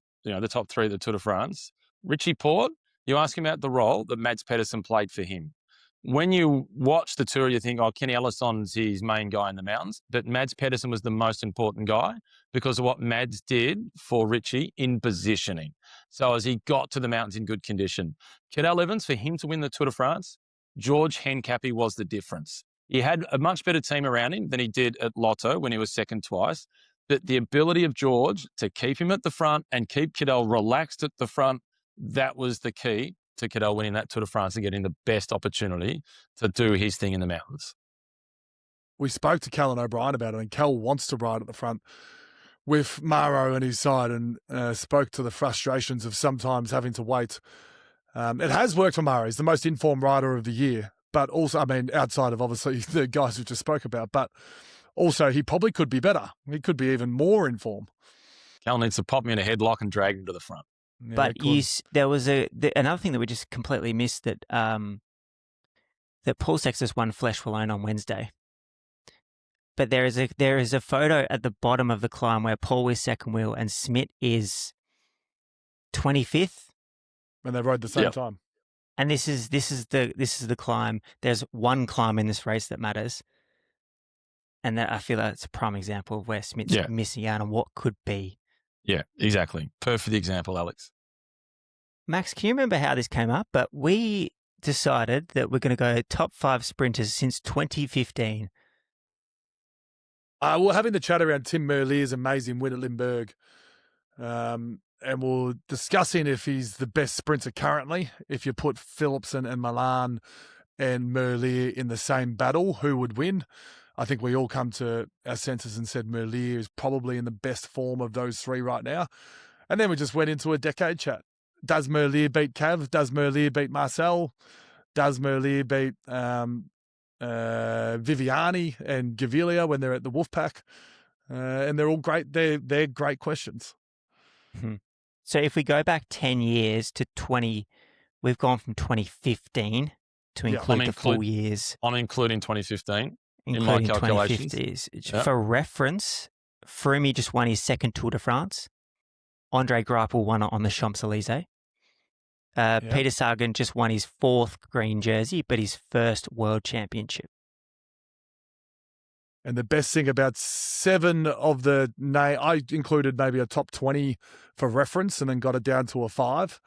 three of the Tour de France. Richie Porte, you ask him about the role that Mads Pedersen played for him. When you watch the Tour, you think, Kenny Elisson's his main guy in the mountains, but Mads Pedersen was the most important guy because of what Mads did for Richie in positioning. So as he got to the mountains in good condition. Cadel Evans, for him to win the Tour de France, George Hincapie was the difference. He had a much better team around him than he did at Lotto when he was second twice. But the ability of George to keep him at the front and keep Cadel relaxed at the front, that was the key to Cadel winning that Tour de France and getting the best opportunity to do his thing in the mountains. We spoke to Callan O'Brien about it, and Cal wants to ride at the front with Maro on his side, and spoke to the frustrations of sometimes having to wait. It has worked for Maro. He's the most informed rider of the year, but also, outside of obviously the guys we just spoke about, but also he probably could be better. He could be even more informed. Cal needs to pop me in a headlock and drag him to the front. Yeah, but there was another thing that we just completely missed, that that Paul Seixas won Flèche Wallonne on Wednesday. But there is a photo at the bottom of the climb where Paul is second wheel and Smith is 25th, and they rode the same time. And this is the climb. There's one climb in this race that matters, and that I feel that's a prime example of where Smith's missing out on what could be. Yeah, exactly. Perfect example, Alex. Max, can you remember how this came up? But we decided that we're going to go top 5 sprinters since 2015. We're having the chat around Tim Merlier's amazing win at Limburg. And we're discussing if he's the best sprinter currently. If you put Philipsen and Milan and Merlier in the same battle, who would win? I think we all come to our senses and said Merlier is probably in the best form of those three right now. And then we just went into a decade chat. Does Merlier beat Cav? Does Merlier beat Marcel? Does Merlier beat Viviani and Gaviria when they're at the Wolfpack? And they're all great. They're great questions. Mm-hmm. So if we go back 10 years to 20, we've gone from 2015 to include the full years. I'm including 2015 in my calculations. For reference, Froome just won his second Tour de France. Andre Greipel won it on the Champs-Élysées. Peter Sagan just won his 4th green jersey, but his first world championship. And the best thing about 7 of the I included maybe a top 20 for reference and then got it down to a 5.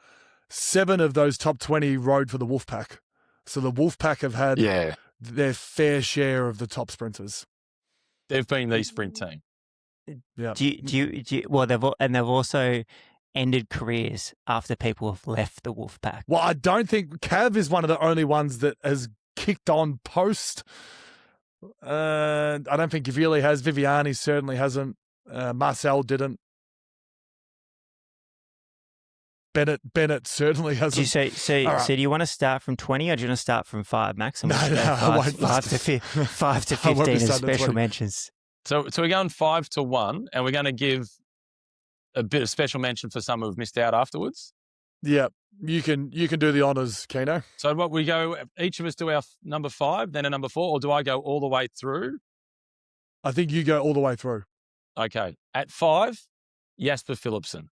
7 of those top 20 rode for the Wolfpack. So the Wolfpack have had their fair share of the top sprinters. They've been the sprint team. Yeah. They've also ended careers after people have left the Wolfpack. Well, I don't think Cav is one of the only ones that has kicked on post. I don't think Gaviria has. Viviani certainly hasn't. Marcel didn't. Bennett certainly hasn't. So do you want to start from 20 or do you want to start from 5, Max? No, I won't. 5 to 15 as special mentions. So we're going 5 to 1, and we're going to give a bit of special mention for some who've missed out afterwards. Yeah, you can do the honours, Keno. So what we go, each of us do our number 5, then a number 4, or do I go all the way through? I think you go all the way through. Okay. At 5, Jasper Philipsen.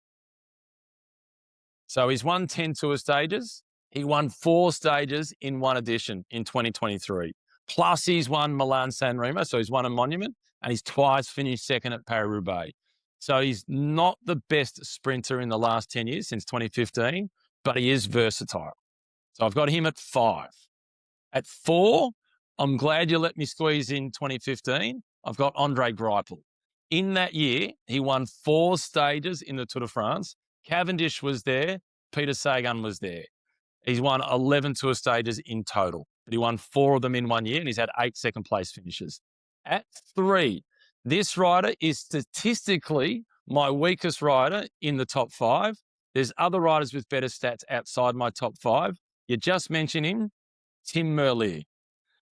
So he's won 10 Tour stages. He won 4 stages in one edition in 2023. Plus he's won Milan-San Remo, so he's won a monument, and he's twice finished second at Paris-Roubaix. So he's not the best sprinter in the last 10 years since 2015, but he is versatile. So I've got him at 5. At 4, I'm glad you let me squeeze in 2015. I've got Andre Greipel. In that year, he won 4 stages in the Tour de France. Cavendish was there. Peter Sagan was there. He's won 11 Tour stages in total, but he won 4 of them in one year, and he's had 8 second-place finishes. At 3, this rider is statistically my weakest rider in the top 5. There's other riders with better stats outside my top 5. You just mentioned him, Tim Merlier.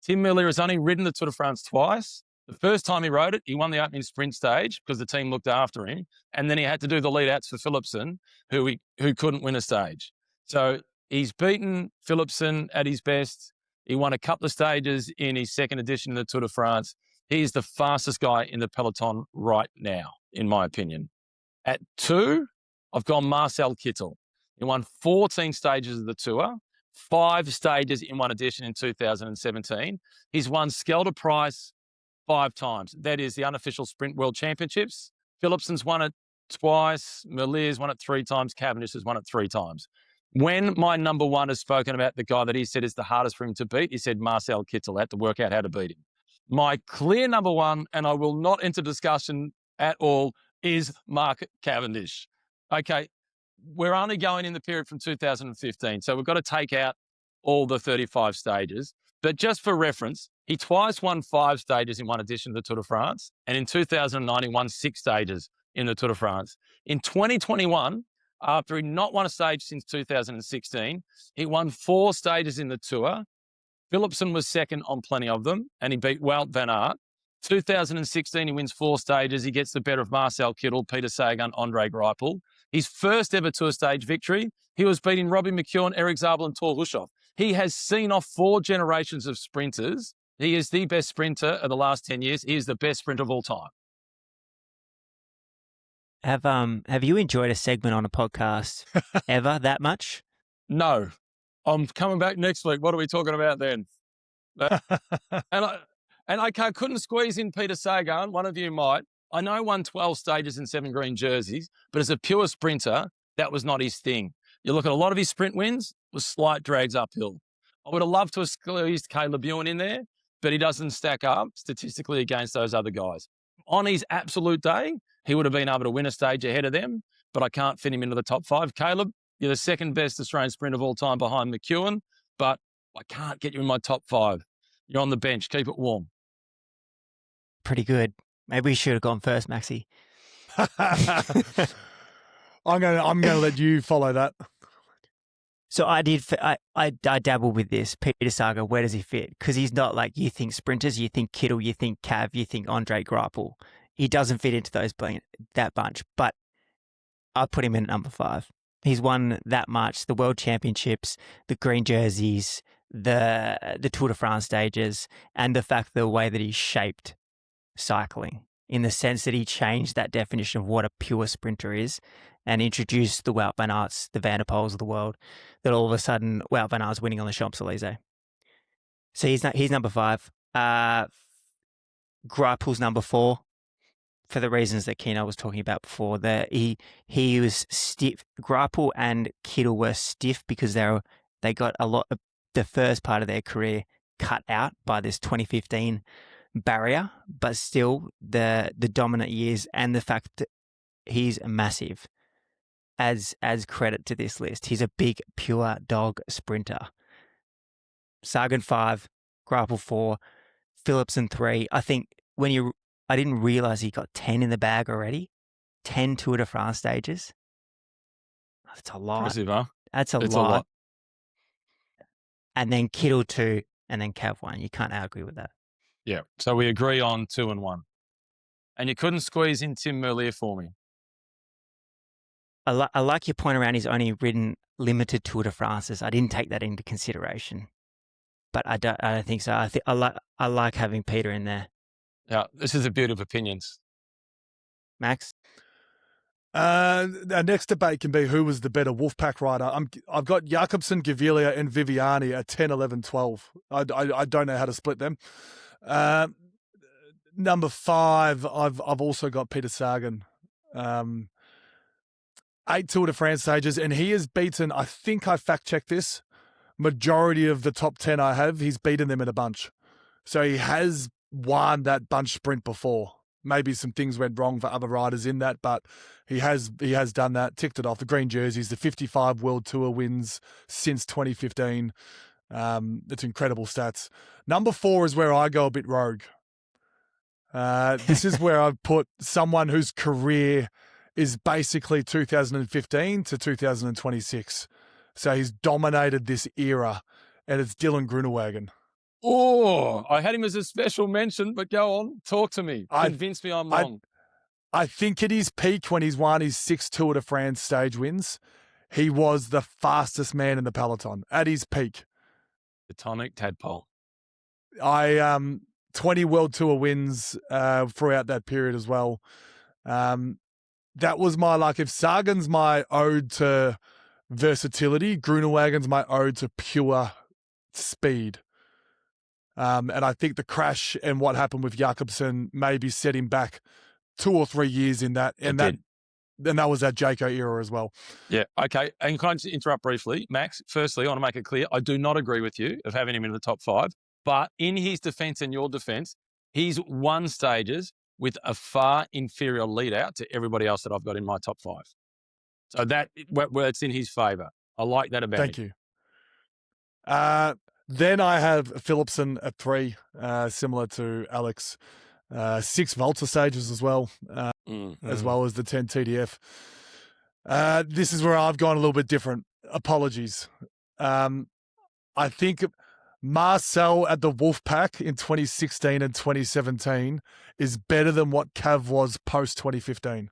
Tim Merlier has only ridden the Tour de France twice. The first time he rode it, he won the opening sprint stage because the team looked after him. And then he had to do the lead-outs for Philipsen, who couldn't win a stage. So he's beaten Philipsen at his best. He won a couple of stages in his second edition of the Tour de France. He's the fastest guy in the peloton right now. in my opinion. At 2, I've gone Marcel Kittle. He won 14 stages of the Tour, 5 stages in one edition in 2017. He's won Skelter Price 5 times. That is the unofficial Sprint World Championships. Philipsen's won it twice. Merlier's won it 3 times. Cavendish has won it 3 times. When my number 1 has spoken about the guy that he said is the hardest for him to beat, he said Marcel Kittle. I had to work out how to beat him. My clear number 1, and I will not enter discussion at all, is Mark Cavendish. Okay, we're only going in the period from 2015, so we've got to take out all the 35 stages. But just for reference, he twice won 5 stages in one edition of the Tour de France, and in 2009, he won 6 stages in the Tour de France. In 2021, after he'd not won a stage since 2016, he won 4 stages in the Tour. Philipsen was second on plenty of them, and he beat Wout van Aert. 2016, he wins 4 stages. He gets the better of Marcel Kittle, Peter Sagan, Andre Greipel. His first ever Tour stage victory, he was beating Robbie McEwen, Eric Zabel, and Thor Hushoff. He has seen off 4 generations of sprinters. He is the best sprinter of the last 10 years. He is the best sprinter of all time. Have you enjoyed a segment on a podcast ever that much? No. I'm coming back next week. What are we talking about then? And I couldn't squeeze in Peter Sagan. One of you might. I know won 12 stages in 7 green jerseys, but as a pure sprinter, that was not his thing. You look at a lot of his sprint wins, was slight drags uphill. I would have loved to have squeezed Caleb Ewan in there, but he doesn't stack up statistically against those other guys. On his absolute day, he would have been able to win a stage ahead of them, but I can't fit him into the top 5. Caleb, you're the second best Australian sprinter of all time behind McEwen, but I can't get you in my top 5. You're on the bench. Keep it warm. Pretty good. Maybe we should have gone first, Maxi. I'm gonna let you follow that. So I dabbled with this. Peter Sagan, where does he fit? Because he's not like you think sprinters, you think Kittle, you think Cav, you think Andre Greipel. He doesn't fit into that bunch, but I put him in at number 5. He's won that much, the World Championships, the green jerseys, the Tour de France stages, and the fact the way that he shaped cycling in the sense that he changed that definition of what a pure sprinter is and introduced the Wout van Aerts, the Van der Poels of the world, that all of a sudden Wout van Aert's winning on the Champs-Elysees. So he's number 5. Greipel's number 4 for the reasons that Keenan was talking about before. He was stiff. Greipel and Kittle were stiff because they got a lot of the first part of their career cut out by this 2015 barrier, but still the dominant years and the fact that he's massive as credit to this list. He's a big pure dog sprinter. Sagan 5, Greipel 4, Philipsen 3. I think I didn't realize he got 10 in the bag already. 10 Tour de France stages. That's a lot. Impressive, huh? That's a lot. And then Kittle 2, and then Cav 1. You can't argue with that. Yeah. So we agree on 2 and 1. And you couldn't squeeze in Tim Merlier for me. I like your point around he's only ridden limited Tour de France's. I didn't take that into consideration, but I don't think so. I like having Peter in there. Yeah, this is a beauty of opinions. Max? Our next debate can be who was the better Wolfpack rider. I've got Jakobsen, Gaviria, and Viviani at 10, 11, 12. I don't know how to split them. Number 5, I've also got Peter Sagan. 8 Tour de France stages, and he has beaten, I think I fact-checked this, majority of the top 10 I have, he's beaten them in a bunch. So he has won that bunch sprint before. Maybe some things went wrong for other riders in that, but he has done that, ticked it off. The green jerseys, the 55 World Tour wins since 2015. It's incredible stats. Number 4 is where I go a bit rogue. This is where I've put someone whose career is basically 2015 to 2026. So he's dominated this era, and it's Dylan Groenewegen. Oh, I had him as a special mention, but go on, talk to me. Convince me I'm wrong. I think at his peak when he's won his 6 Tour de France stage wins, he was the fastest man in the peloton at his peak. The tonic tadpole. 20 World Tour wins throughout that period as well. That was my, like, if Sagan's my ode to versatility, Groenewagen's my ode to pure speed. And I think the crash and what happened with Jakobsen maybe set him back 2 or 3 years in that. And that was that Jayco era as well. Yeah, okay. And can I just interrupt briefly? Max, firstly, I want to make it clear, I do not agree with you of having him in the top 5. But in his defence and your defence, he's won stages with a far inferior lead out to everybody else that I've got in my top 5. So that it's in his favour. I like that about him. Thank you. Then I have Philipsen at 3, similar to Alex. 6 Volta stages as well, as well as the 10 TDF. This is where I've gone a little bit different. Apologies. I think Marcel at the Wolfpack in 2016 and 2017 is better than what Cav was post 2015.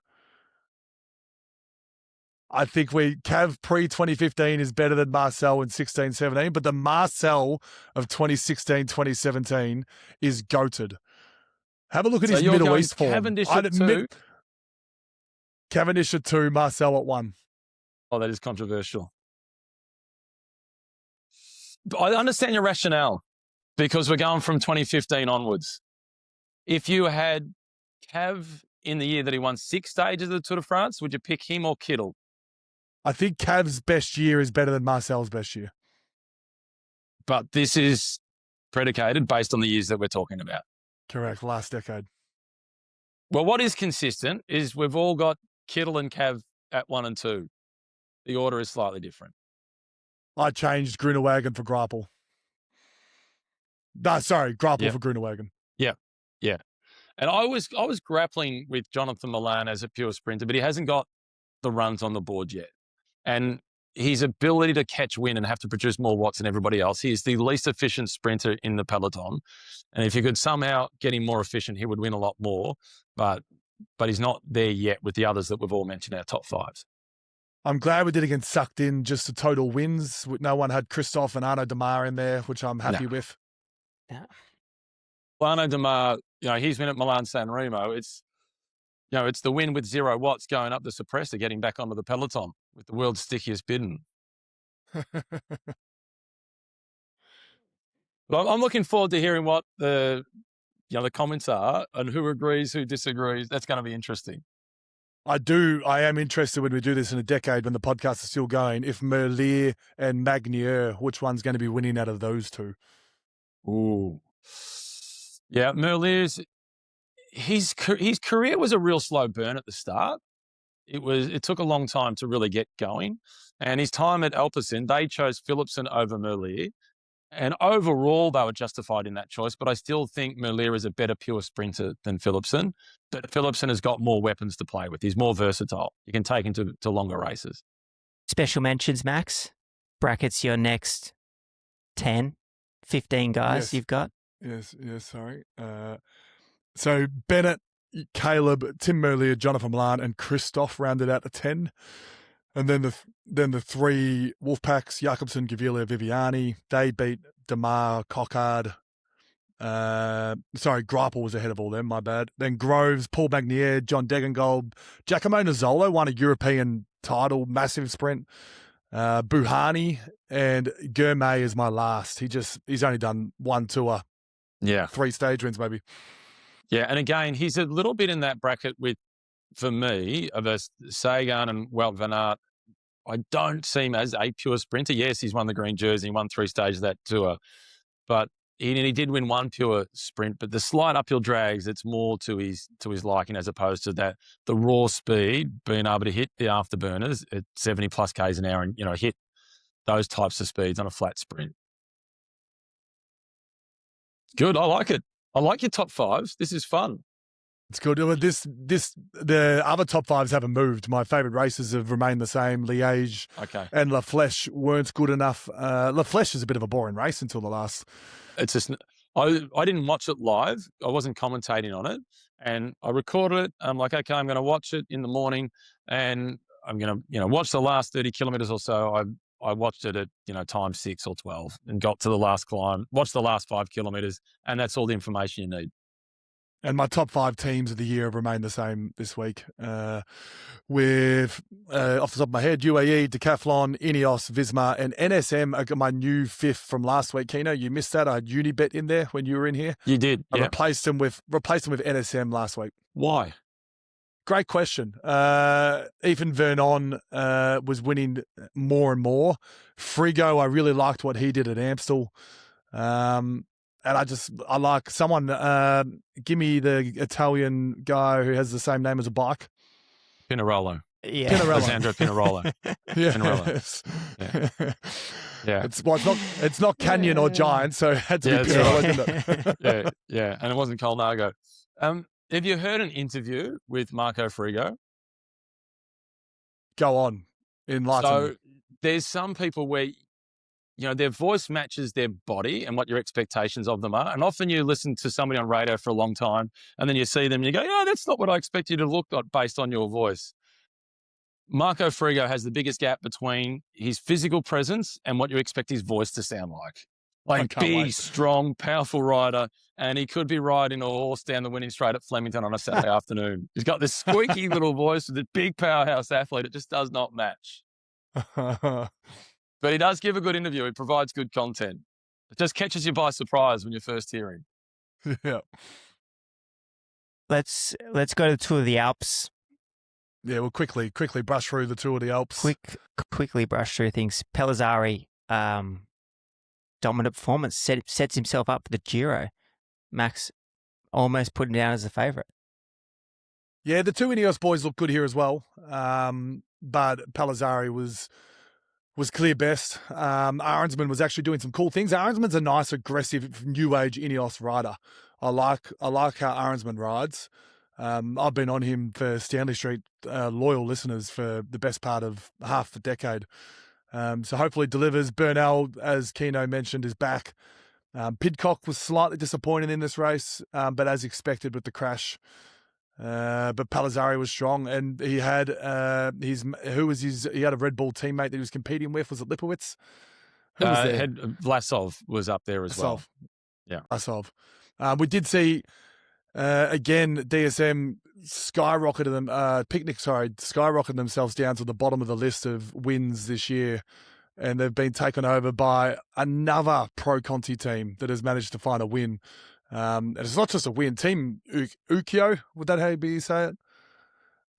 I think Cav pre-2015 is better than Marcel in 16-17, but the Marcel of 2016-2017 is goated. Have a look at his Middle East form. Cavendish at 2? Cavendish at 2, Marcel at 1. Oh, that is controversial. I understand your rationale because we're going from 2015 onwards. If you had Cav in the year that he won 6 stages of the Tour de France, would you pick him or Kittle? I think Cav's best year is better than Marcel's best year. But this is predicated based on the years that we're talking about. Correct, last decade. Well, what is consistent is we've all got Kittle and Cav at 1 and 2. The order is slightly different. I changed Groenewagen for Greipel. No, sorry, Greipel for Groenewagen. Yeah. And I was grappling with Jonathan Milan as a pure sprinter, but he hasn't got the runs on the board yet. And his ability to catch wind and have to produce more watts than everybody else, he is the least efficient sprinter in the peloton. And if you could somehow get him more efficient, he would win a lot more. But he's not there yet with the others that we've all mentioned, our top 5s. I'm glad we didn't get sucked in just to total wins. No one had Christophe and Arnaud Demar in there, which I'm happy with. Yeah. Well, Arnaud Demar, he's been at Milan-San Remo. It's the win with 0 watts going up the suppressor, getting back onto the peloton with the world's stickiest bidon. But I'm looking forward to hearing what the comments are and who agrees, who disagrees. That's going to be interesting. I am interested when we do this in a decade when the podcast is still going, if Merlier and Magnier, which one's going to be winning out of those 2? Ooh. Yeah, Merlier's his career was a real slow burn at the start. It took a long time to really get going. And his time at Alpecin, they chose Philipsen over Merlier. And overall, they were justified in that choice. But I still think Merlier is a better pure sprinter than Philipsen. But Philipsen has got more weapons to play with. He's more versatile. You can take him to longer races. Special mentions, Max. Brackets your next 10, 15 guys you've got. Yes, sorry. So Bennett, Caleb, Tim Merlier, Jonathan Milan, and Christophe rounded out the 10. And then the 3 Wolfpacks, Jakobsen, Gaviria, Viviani, they beat Demar, Cockard. Greipel was ahead of all them, my bad. Then Groves, Paul Magnier, John Degenkolb, Giacomo Nizzolo won a European title, massive sprint. Buhani and Gourmet is my last. He's only done 1 tour. Yeah. 3 stage wins maybe. Yeah, and again, he's a little bit in that bracket for me, of a Sagan and Wout van Aert. I don't see him as a pure sprinter. Yes, he's won the green jersey, won 3 stages of that tour. But he did win 1 pure sprint, but the slight uphill drags, it's more to his liking as opposed to the raw speed, being able to hit the afterburners at 70 plus Ks an hour and, hit those types of speeds on a flat sprint. Good. I like it. I like your top 5s. This is fun. It's good. The other top 5s haven't moved. My favourite races have remained the same. Liège and La Flèche weren't good enough. La Flèche is a bit of a boring race until the last. It's just, I didn't watch it live. I wasn't commentating on it, and I recorded it. I'm like, okay, I'm going to watch it in the morning, and I'm going to, watch the last 30 kilometres or so. I watched it at, time 6 or 12 and got to the last climb, watched the last 5 kilometres, and that's all the information you need. And my top 5 teams of the year have remained the same this week. With, off the top of my head, UAE, Decathlon, Ineos, Visma, and NSM are my new 5th from last week. Keno, you missed that. I had Unibet in there when you were in here. You did. I replaced them with NSM last week. Why? Great question. Ethan Vernon was winning more and more. Frigo, I really liked what he did at Amstel. And I like someone, give me the Italian guy who has the same name as a bike. Pinarello. Yeah. Pinarello. Alessandro Pinarello. Yeah. Pinarello. Yeah. It's not Canyon or Giant, so it had to be Pinarello, didn't it? Yeah. And it wasn't Colnago. Have you heard an interview with Marco Frigo? Go on. So there's some people where, their voice matches their body and what your expectations of them are. And often you listen to somebody on radio for a long time and then you see them and you go, yeah, that's not what I expect you to look like based on your voice. Marco Frigo has the biggest gap between his physical presence and what you expect his voice to sound like. Like big, strong, powerful rider. And he could be riding a horse down the winning straight at Flemington on a Saturday afternoon. He's got this squeaky little voice with a big powerhouse athlete. It just does not match. But he does give a good interview. He provides good content. It just catches you by surprise when you first hear him. Yeah. Let's go to the Tour of the Alps. Yeah, we'll quickly brush through the Tour of the Alps. Quickly brush through things. Pellizzari, dominant performance, sets himself up for the Giro. Max almost put him down as a favourite. Yeah, the 2 Ineos boys look good here as well. But Pellizzari was clear best. Arensman was actually doing some cool things. Arensman's a nice, aggressive, new age Ineos rider. I like how Arensman rides. I've been on him for Stanley Street loyal listeners for the best part of half a decade. So hopefully delivers. Bernal, as Keno mentioned, is back. Pidcock was slightly disappointed in this race, but as expected with the crash. But Pellizzari was strong, and he had he had a Red Bull teammate that he was competing with. Was it Lipowitz? Who was there? Vlasov was up there as well. Yeah, Vlasov. We did see again DSM skyrocketed themselves down to the bottom of the list of wins this year, and they've been taken over by another Pro Conti team that has managed to find a win. And it's not just a win. Team Ukio, would that how you say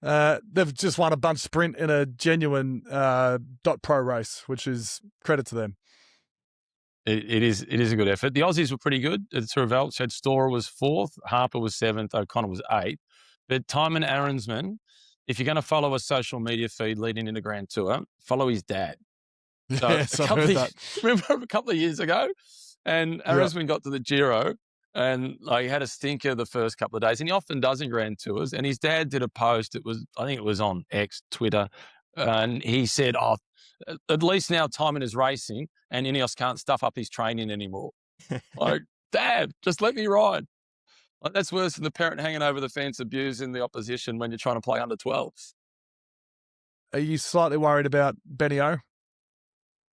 it? They've just won a bunch sprint in a genuine .pro race, which is credit to them. It is a good effort. The Aussies were pretty good. The Tour of Alps had Storer was 4th, Harper was 7th, O'Connor was 8th. But Timon Arensman, if you're going to follow a social media feed leading into Grand Tour, follow his dad. So Yes, I heard that. Remember a couple of years ago? And Arensman got to the Giro and he had a stinker the first couple of days. And he often does in Grand Tours. And his dad did a post. I think it was on X, Twitter. And he said, at least now Timon is racing and Ineos can't stuff up his training anymore. Like, Dad, just let me ride. Like, that's worse than the parent hanging over the fence abusing the opposition when you're trying to play under 12s. Are you slightly worried about Benny O?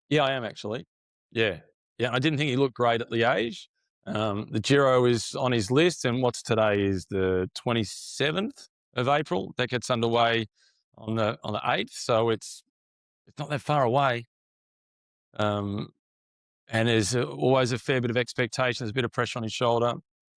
Yeah, I am actually. Yeah. I didn't think he looked great at Liège. The Giro is on his list, and what's today is the 27th of April. That gets underway on the 8th, so it's not that far away. And there's always a fair bit of expectation. There's a bit of pressure on his shoulder.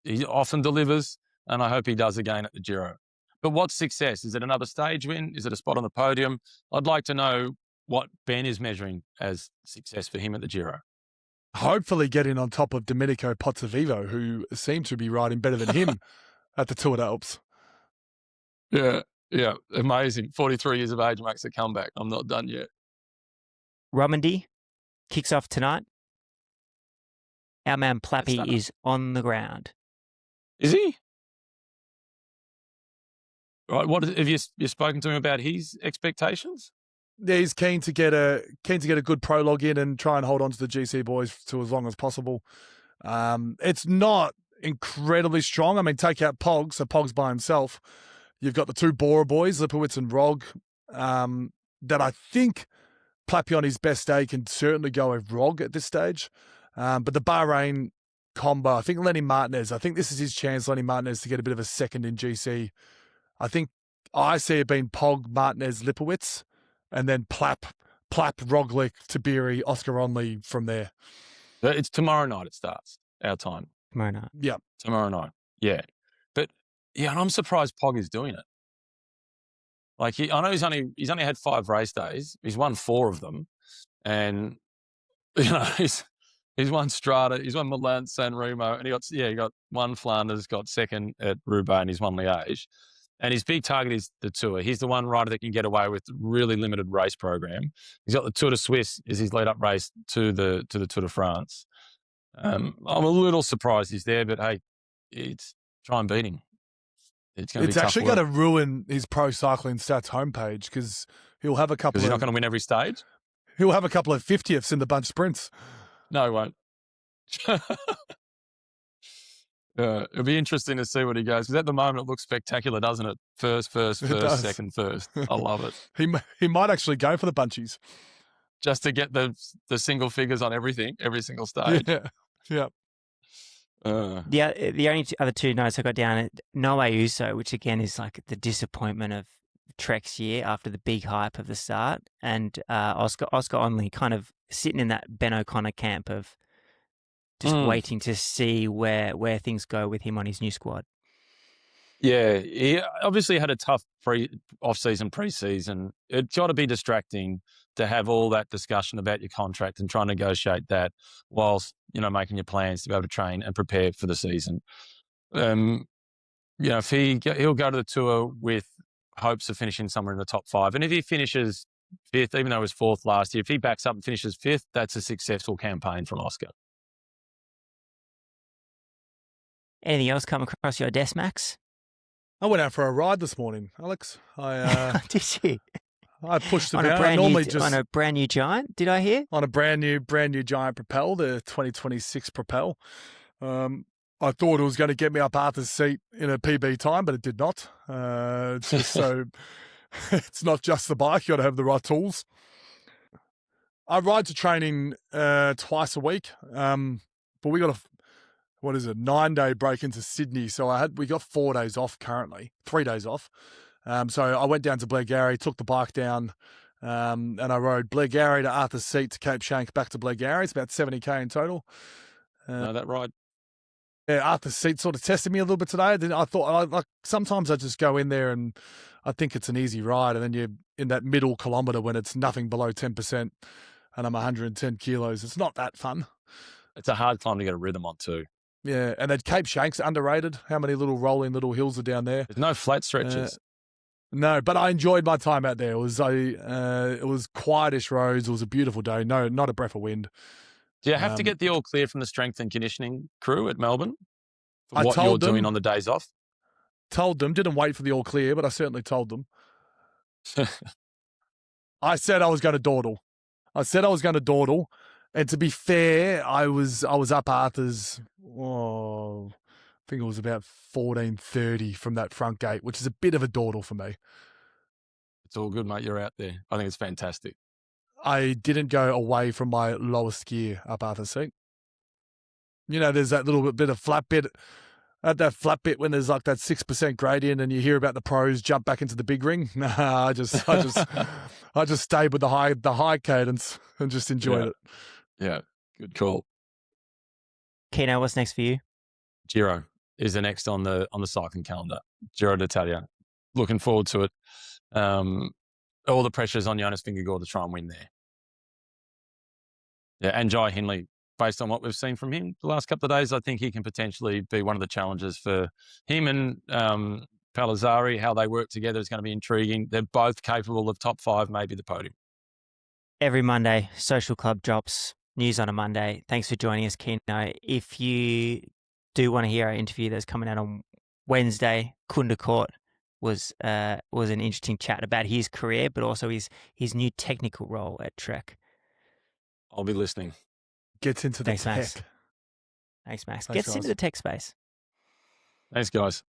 He often delivers, and I hope he does again at the Giro. But what's success? Is it another stage win? Is it a spot on the podium? I'd like to know what Ben is measuring as success for him at the Giro. Hopefully getting on top of Domenico Pozzovivo, who seemed to be riding better than him at the Tour de Alps. Yeah, amazing. 43 years of age makes a comeback. I'm not done yet. Romandy kicks off tonight. Our man Plappy is on the ground. Is he? Right. What have you spoken to him about his expectations? Yeah, he's keen to get a good prologue in and try and hold on to the GC boys to as long as possible. It's not incredibly strong. I mean, take out Pog, so Pog's by himself. You've got the 2 Bora boys, Lipowitz and Rog, that I think Plappy on his best day can certainly go with Rog at this stage. But the Bahrain combo. I think Lenny Martinez. I think this is his chance, Lenny Martinez, to get a bit of a second in GC. I see it being Pog, Martinez, Lipowitz, and then Plapp, Roglic, Tabiri, Oscar Onley from there. It's tomorrow night. It starts our time. Tomorrow night. Yeah. Tomorrow night. Yeah. But yeah, and I'm surprised Pog is doing it. Like I know he's only had 5 race days. He's won 4 of them, and he's won Strada, he's won Milan San Remo, and he got won Flanders, got second at Roubaix, and he's won Liège. And his big target is the Tour. He's the one rider that can get away with really limited race program. He's got the Tour de Suisse as his lead-up race to the Tour de France. I'm a little surprised he's there, but hey, try and beat him. It's actually going to ruin his Pro Cycling Stats homepage because he'll have a couple. Because he's not going to win every stage. He'll have a couple of 50ths in the bunch sprints. No, he won't. It'll be interesting to see what he goes. Because at the moment, it looks spectacular, doesn't it? First, second, first. I love it. He might actually go for the bunchies. Just to get the single figures on everything, every single stage. Yeah. The only other 2 notes I got down, Noe Uso, which again is like the disappointment of Trek's year after the big hype of the start, and Oscar Onley kind of sitting in that Ben O'Connor camp of just waiting to see where things go with him on his new squad. Yeah, he obviously had a tough off-season, pre-season. It's got to be distracting to have all that discussion about your contract and try and negotiate that whilst, making your plans to be able to train and prepare for the season. If he'll go to the Tour with hopes of finishing somewhere in the top 5. And if he finishes 5th, even though he was 4th last year, if he backs up and finishes 5th, that's a successful campaign from Oscar. Anything else come across your desk, Max? I went out for a ride this morning, Alex. Did you? I pushed it on down. On a brand new Giant, did I hear? On a brand new Giant Propel, the 2026 Propel. I thought it was going to get me up Arthur's seat in a PB time, but it did not. So it's not just the bike. You got to have the right tools. I ride to training twice a week, but we got a 9-day break into Sydney. So we got 4 days off currently, 3 days off. So I went down to Blairgowrie, took the bike down, and I rode Blairgowrie to Arthur's Seat to Cape Shank, back to Blairgowrie. It's about 70k in total. No, that ride. Yeah, Arthur's Seat sort of tested me a little bit today. Then I thought, sometimes I just go in there and I think it's an easy ride, and then you're in that middle kilometre when it's nothing below 10%, and I'm 110 kilos. It's not that fun. It's a hard climb to get a rhythm on too. Yeah, and then Cape Shank's underrated. How many little rolling little hills are down there? There's no flat stretches. No, but I enjoyed my time out there. It was quietish roads. It was a beautiful day. No, not a breath of wind. Do you have to get the all clear from the strength and conditioning crew at Melbourne for what you're told them, doing on the days off? Told them, didn't wait for the all clear, but I certainly told them. I said I was going to dawdle. And to be fair, I was up Arthur's, I think it was about 14:30 from that front gate, which is a bit of a dawdle for me. It's all good, mate. You're out there. I think it's fantastic. I didn't go away from my lowest gear up Arthur's Seat. There's that little bit of flat bit. At that flat bit when there's like that 6% gradient and you hear about the pros jump back into the big ring. Nah, I just stayed with the high cadence and just enjoyed it. Yeah, good call. Keenan, what's next for you? Giro is the next on the cycling calendar. Giro d'Italia. Looking forward to it. All the pressure is on Jonas Vingegaard to try and win there. Yeah, and Jai Hindley, based on what we've seen from him the last couple of days, I think he can potentially be one of the challengers for him and Palazzari. How they work together is going to be intriguing. They're both capable of top 5, maybe the podium. Every Monday, Social Club drops news on a Monday. Thanks for joining us, Keno. If you do want to hear our interview that's coming out on Wednesday, Kunda Court was an interesting chat about his career, but also his new technical role at Trek. I'll be listening. Gets into the tech. Thanks, Max. Gets into the tech space. Thanks, guys.